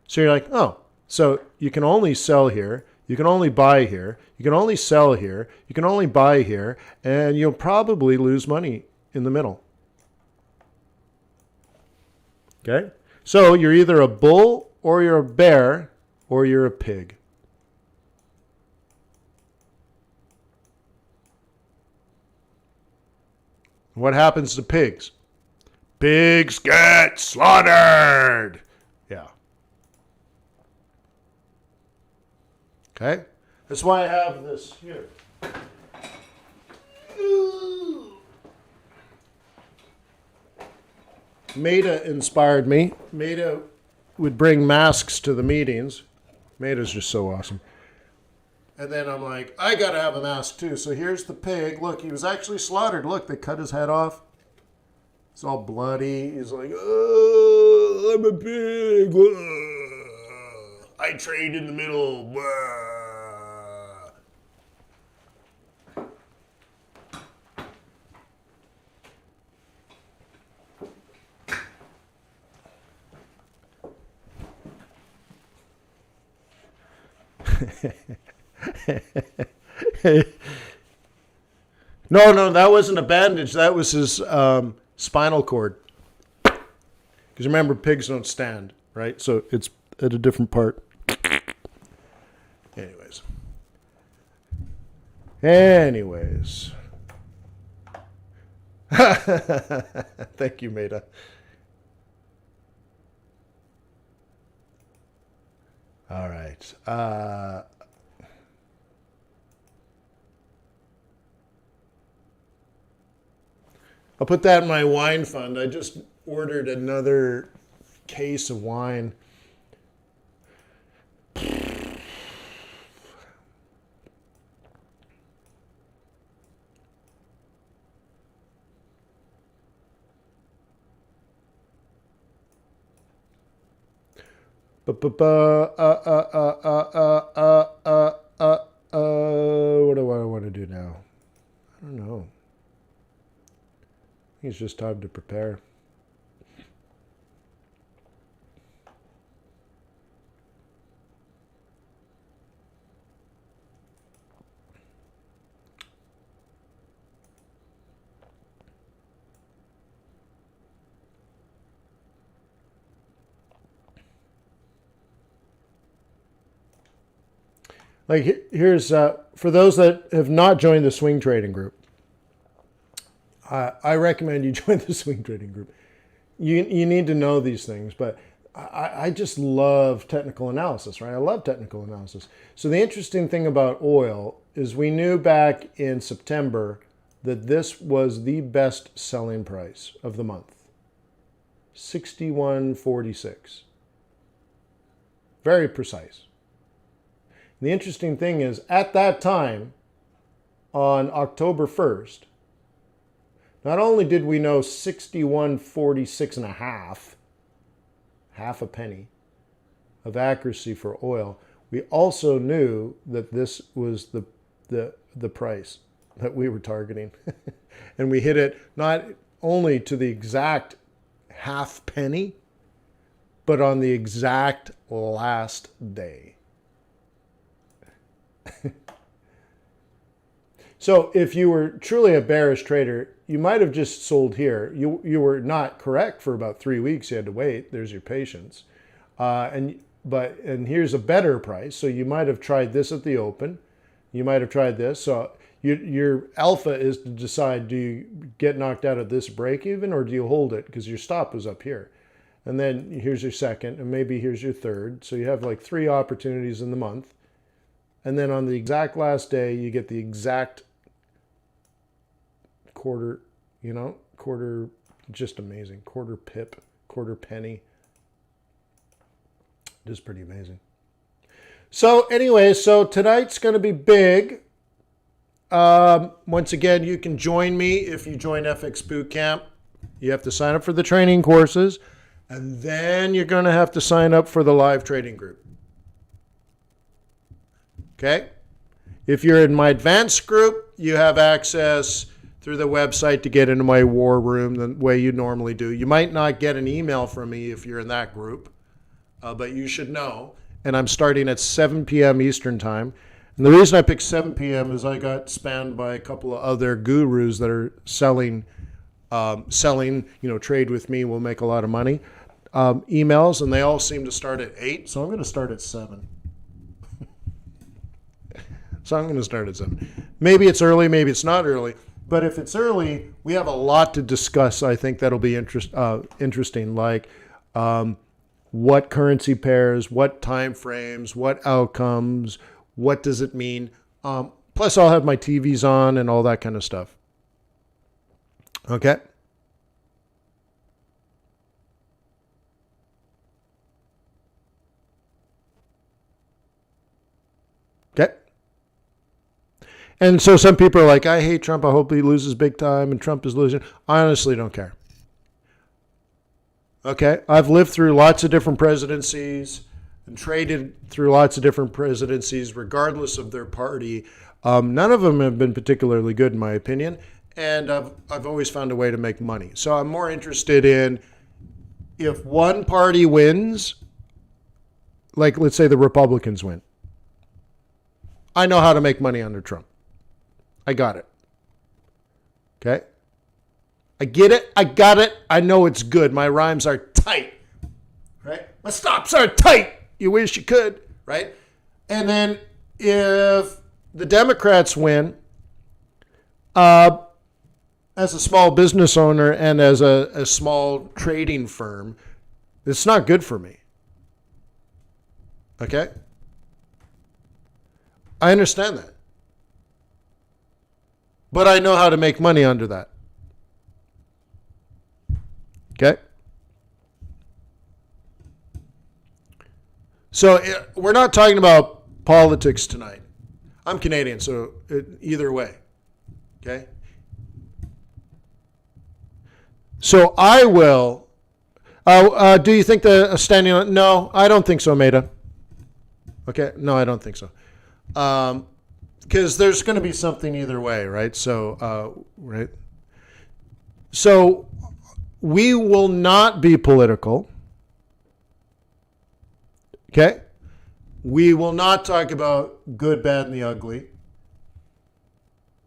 So you're like, oh, so you can only sell here, you can only buy here, you can only sell here, you can only buy here, and you'll probably lose money in the middle. Okay? So you're either a bull, or you're a bear, or you're a pig. What happens to pigs? Pigs get slaughtered. Yeah. Okay? That's why I have this here. Maida inspired me. Maida would bring masks to the meetings. Maida's just so awesome. And then I'm like, I got to have a mask too. So here's the pig. Look, he was actually slaughtered. Look, they cut his head off. It's all bloody. He's like, oh, I'm a pig. I trade in the middle. No, that wasn't a bandage. That was his spinal cord. Because remember, pigs don't stand, right? So it's at a different part. Anyways. Thank you, Maida. All right. I'll put that in my wine fund. I just ordered another case of wine. What do I want to do now? I don't know. I think it's just time to prepare. Like here's for those that have not joined the swing trading group. I recommend you join the swing trading group. You need to know these things, but I just love technical analysis, right? I love technical analysis. So the interesting thing about oil is we knew back in September that this was the best selling price of the month. 61.46. Very precise. The interesting thing is, at that time, on October 1st, not only did we know 61.46 and a half a penny of accuracy for oil, we also knew that this was the price that we were targeting. And we hit it not only to the exact half penny, but on the exact last day. So if you were truly a bearish trader, you might have just sold here. You were not correct for about 3 weeks. You had to wait. There's your patience. And here's a better price. So you might have tried this at the open. You might have tried this. So your alpha is to decide, do you get knocked out at this break even, or do you hold it because your stop was up here? And then here's your second, and maybe here's your third. So you have like 3 opportunities in the month. And then on the exact last day, you get the exact quarter, quarter, just amazing. Quarter pip, quarter penny. It is pretty amazing. So anyway, so tonight's going to be big. Once again, you can join me if you join FX Bootcamp. You have to sign up for the training courses, and then you're going to have to sign up for the live trading group. Okay? If you're in my advanced group, you have access through the website to get into my war room the way you normally do. You might not get an email from me if you're in that group, but you should know. And I'm starting at 7 p.m. Eastern time. And the reason I picked 7 p.m. is I got spammed by a couple of other gurus that are selling, trade with me, we'll make a lot of money, emails, and they all seem to start at 8. So I'm going to start at 7. So I'm going to start at 7. Maybe it's early, maybe it's not early. But if it's early, we have a lot to discuss. I think that'll be interesting, like what currency pairs, what time frames, what outcomes, what does it mean. Plus, I'll have my TVs on and all that kind of stuff. Okay? Okay? And so some people are like, I hate Trump. I hope he loses big time, and Trump is losing. I honestly don't care. Okay? I've lived through lots of different presidencies and traded through lots of different presidencies, regardless of their party. None of them have been particularly good, in my opinion. And I've always found a way to make money. So I'm more interested in if one party wins, like let's say the Republicans win. I know how to make money under Trump. I got it. Okay? I get it. I got it. I know it's good. My rhymes are tight. Right? My stops are tight. You wish you could. Right? And then if the Democrats win, as a small business owner and as a small trading firm, it's not good for me. Okay? I understand that. But I know how to make money under that. Okay? So we're not talking about politics tonight. I'm Canadian, so either way. Okay? So I will. Do you think the standing on? No, I don't think so, Maida. Okay? No, I don't think so. Because there's going to be something either way, right? So, right. So we will not be political. Okay? We will not talk about good, bad, and the ugly.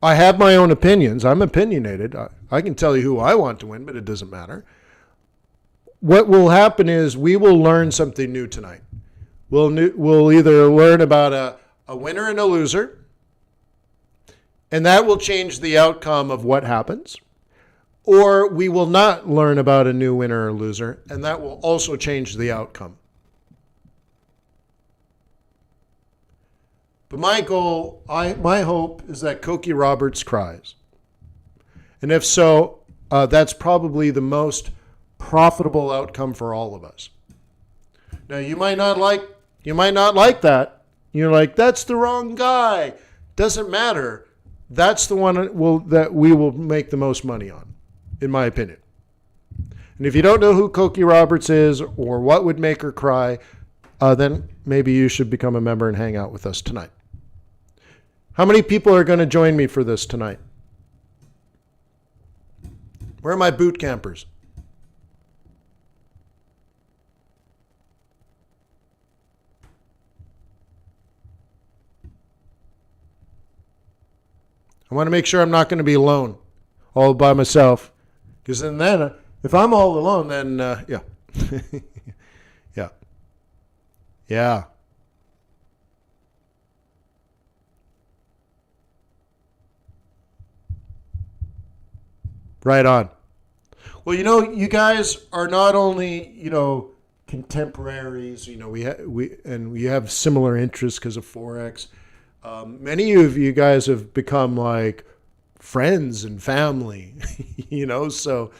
I have my own opinions. I'm opinionated. I can tell you who I want to win, but it doesn't matter. What will happen is we will learn something new tonight. We'll either learn about a winner and a loser, and that will change the outcome of what happens. Or we will not learn about a new winner or loser, and that will also change the outcome. But my goal, my hope is that Cokie Roberts cries. And if so, that's probably the most profitable outcome for all of us. Now, you might not like that. You're like, that's the wrong guy. Doesn't matter. That's the one that we will make the most money on, in my opinion. And if you don't know who Cokie Roberts is or what would make her cry, then maybe you should become a member and hang out with us tonight. How many people are going to join me for this tonight? Where are my boot campers? I want to make sure I'm not going to be alone, all by myself. Because then, if I'm all alone, then, yeah. Yeah. Yeah. Right on. Well, you guys are not only, contemporaries, we have similar interests because of Forex. Many of you guys have become like friends and family, so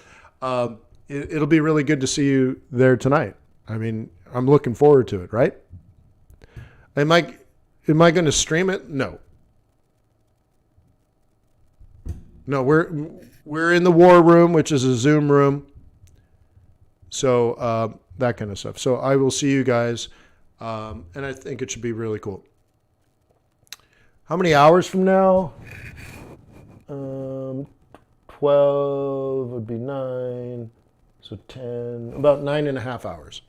it'll be really good to see you there tonight. I mean, I'm looking forward to it, right? Am I going to stream it? No. No, we're in the war room, which is a Zoom room. So that kind of stuff. So I will see you guys, and I think it should be really cool. How many hours from now? 12 would be 9, so 10, about 9.5 hours.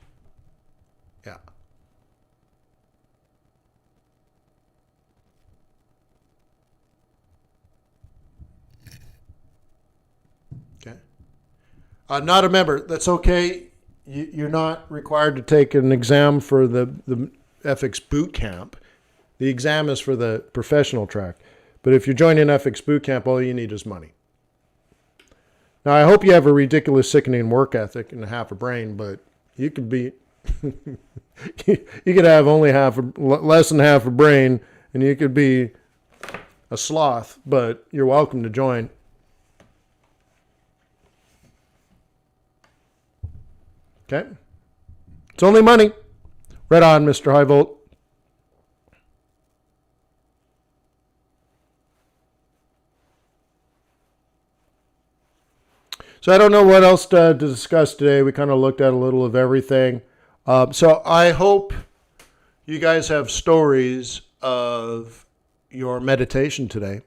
Yeah. Okay. Not a member. That's okay. You're not required to take an exam for the FX boot camp. The exam is for the professional track. But if you're joining FX boot camp, all you need is money. Now, I hope you have a ridiculous, sickening work ethic and half a brain, but you could be, you could have only less than half a brain, and you could be a sloth, but you're welcome to join. Okay? It's only money. Right on, Mr. High Volt. So I don't know what else to discuss today. We kind of looked at a little of everything. So I hope you guys have stories of your meditation today.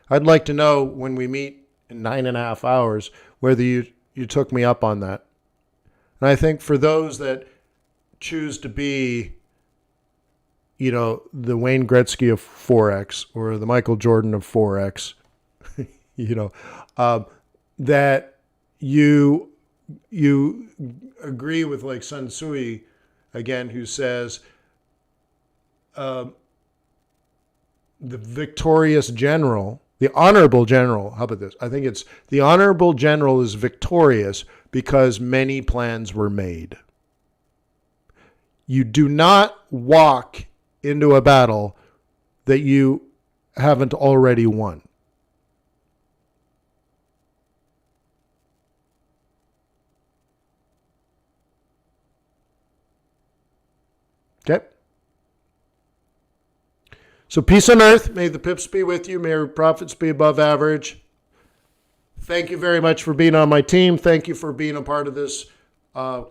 I'd like to know when we meet in 9.5 hours whether you took me up on that. And I think for those that choose to be the Wayne Gretzky of Forex or the Michael Jordan of Forex, that you agree with like Sun Tzu again, who says the victorious general, the honorable general, how about this? I think it's the honorable general is victorious because many plans were made. You do not walk into a battle that you haven't already won. Okay? So peace on earth. May the pips be with you. May your profits be above average. Thank you very much for being on my team. Thank you for being a part of this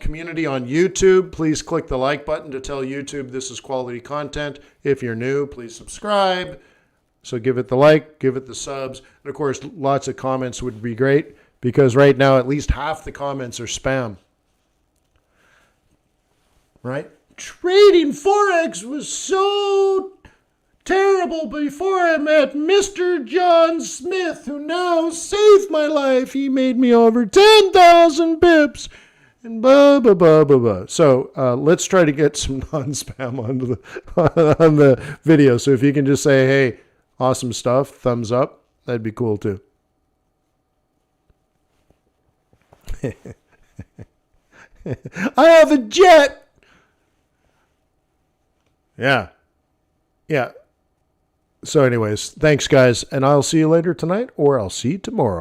community on YouTube. Please click the like button to tell YouTube this is quality content. If you're new, please subscribe. So give it the like, give it the subs. And of course, lots of comments would be great because right now at least half the comments are spam. Right? Trading Forex was so terrible before I met Mr. John Smith, who now saved my life. He made me over 10,000 pips. And blah, blah, blah, blah, blah. So let's try to get some non-spam on the video. So if you can just say, hey, awesome stuff, thumbs up, that'd be cool too. I have a jet. Yeah. So anyways, thanks guys. And I'll see you later tonight or I'll see you tomorrow.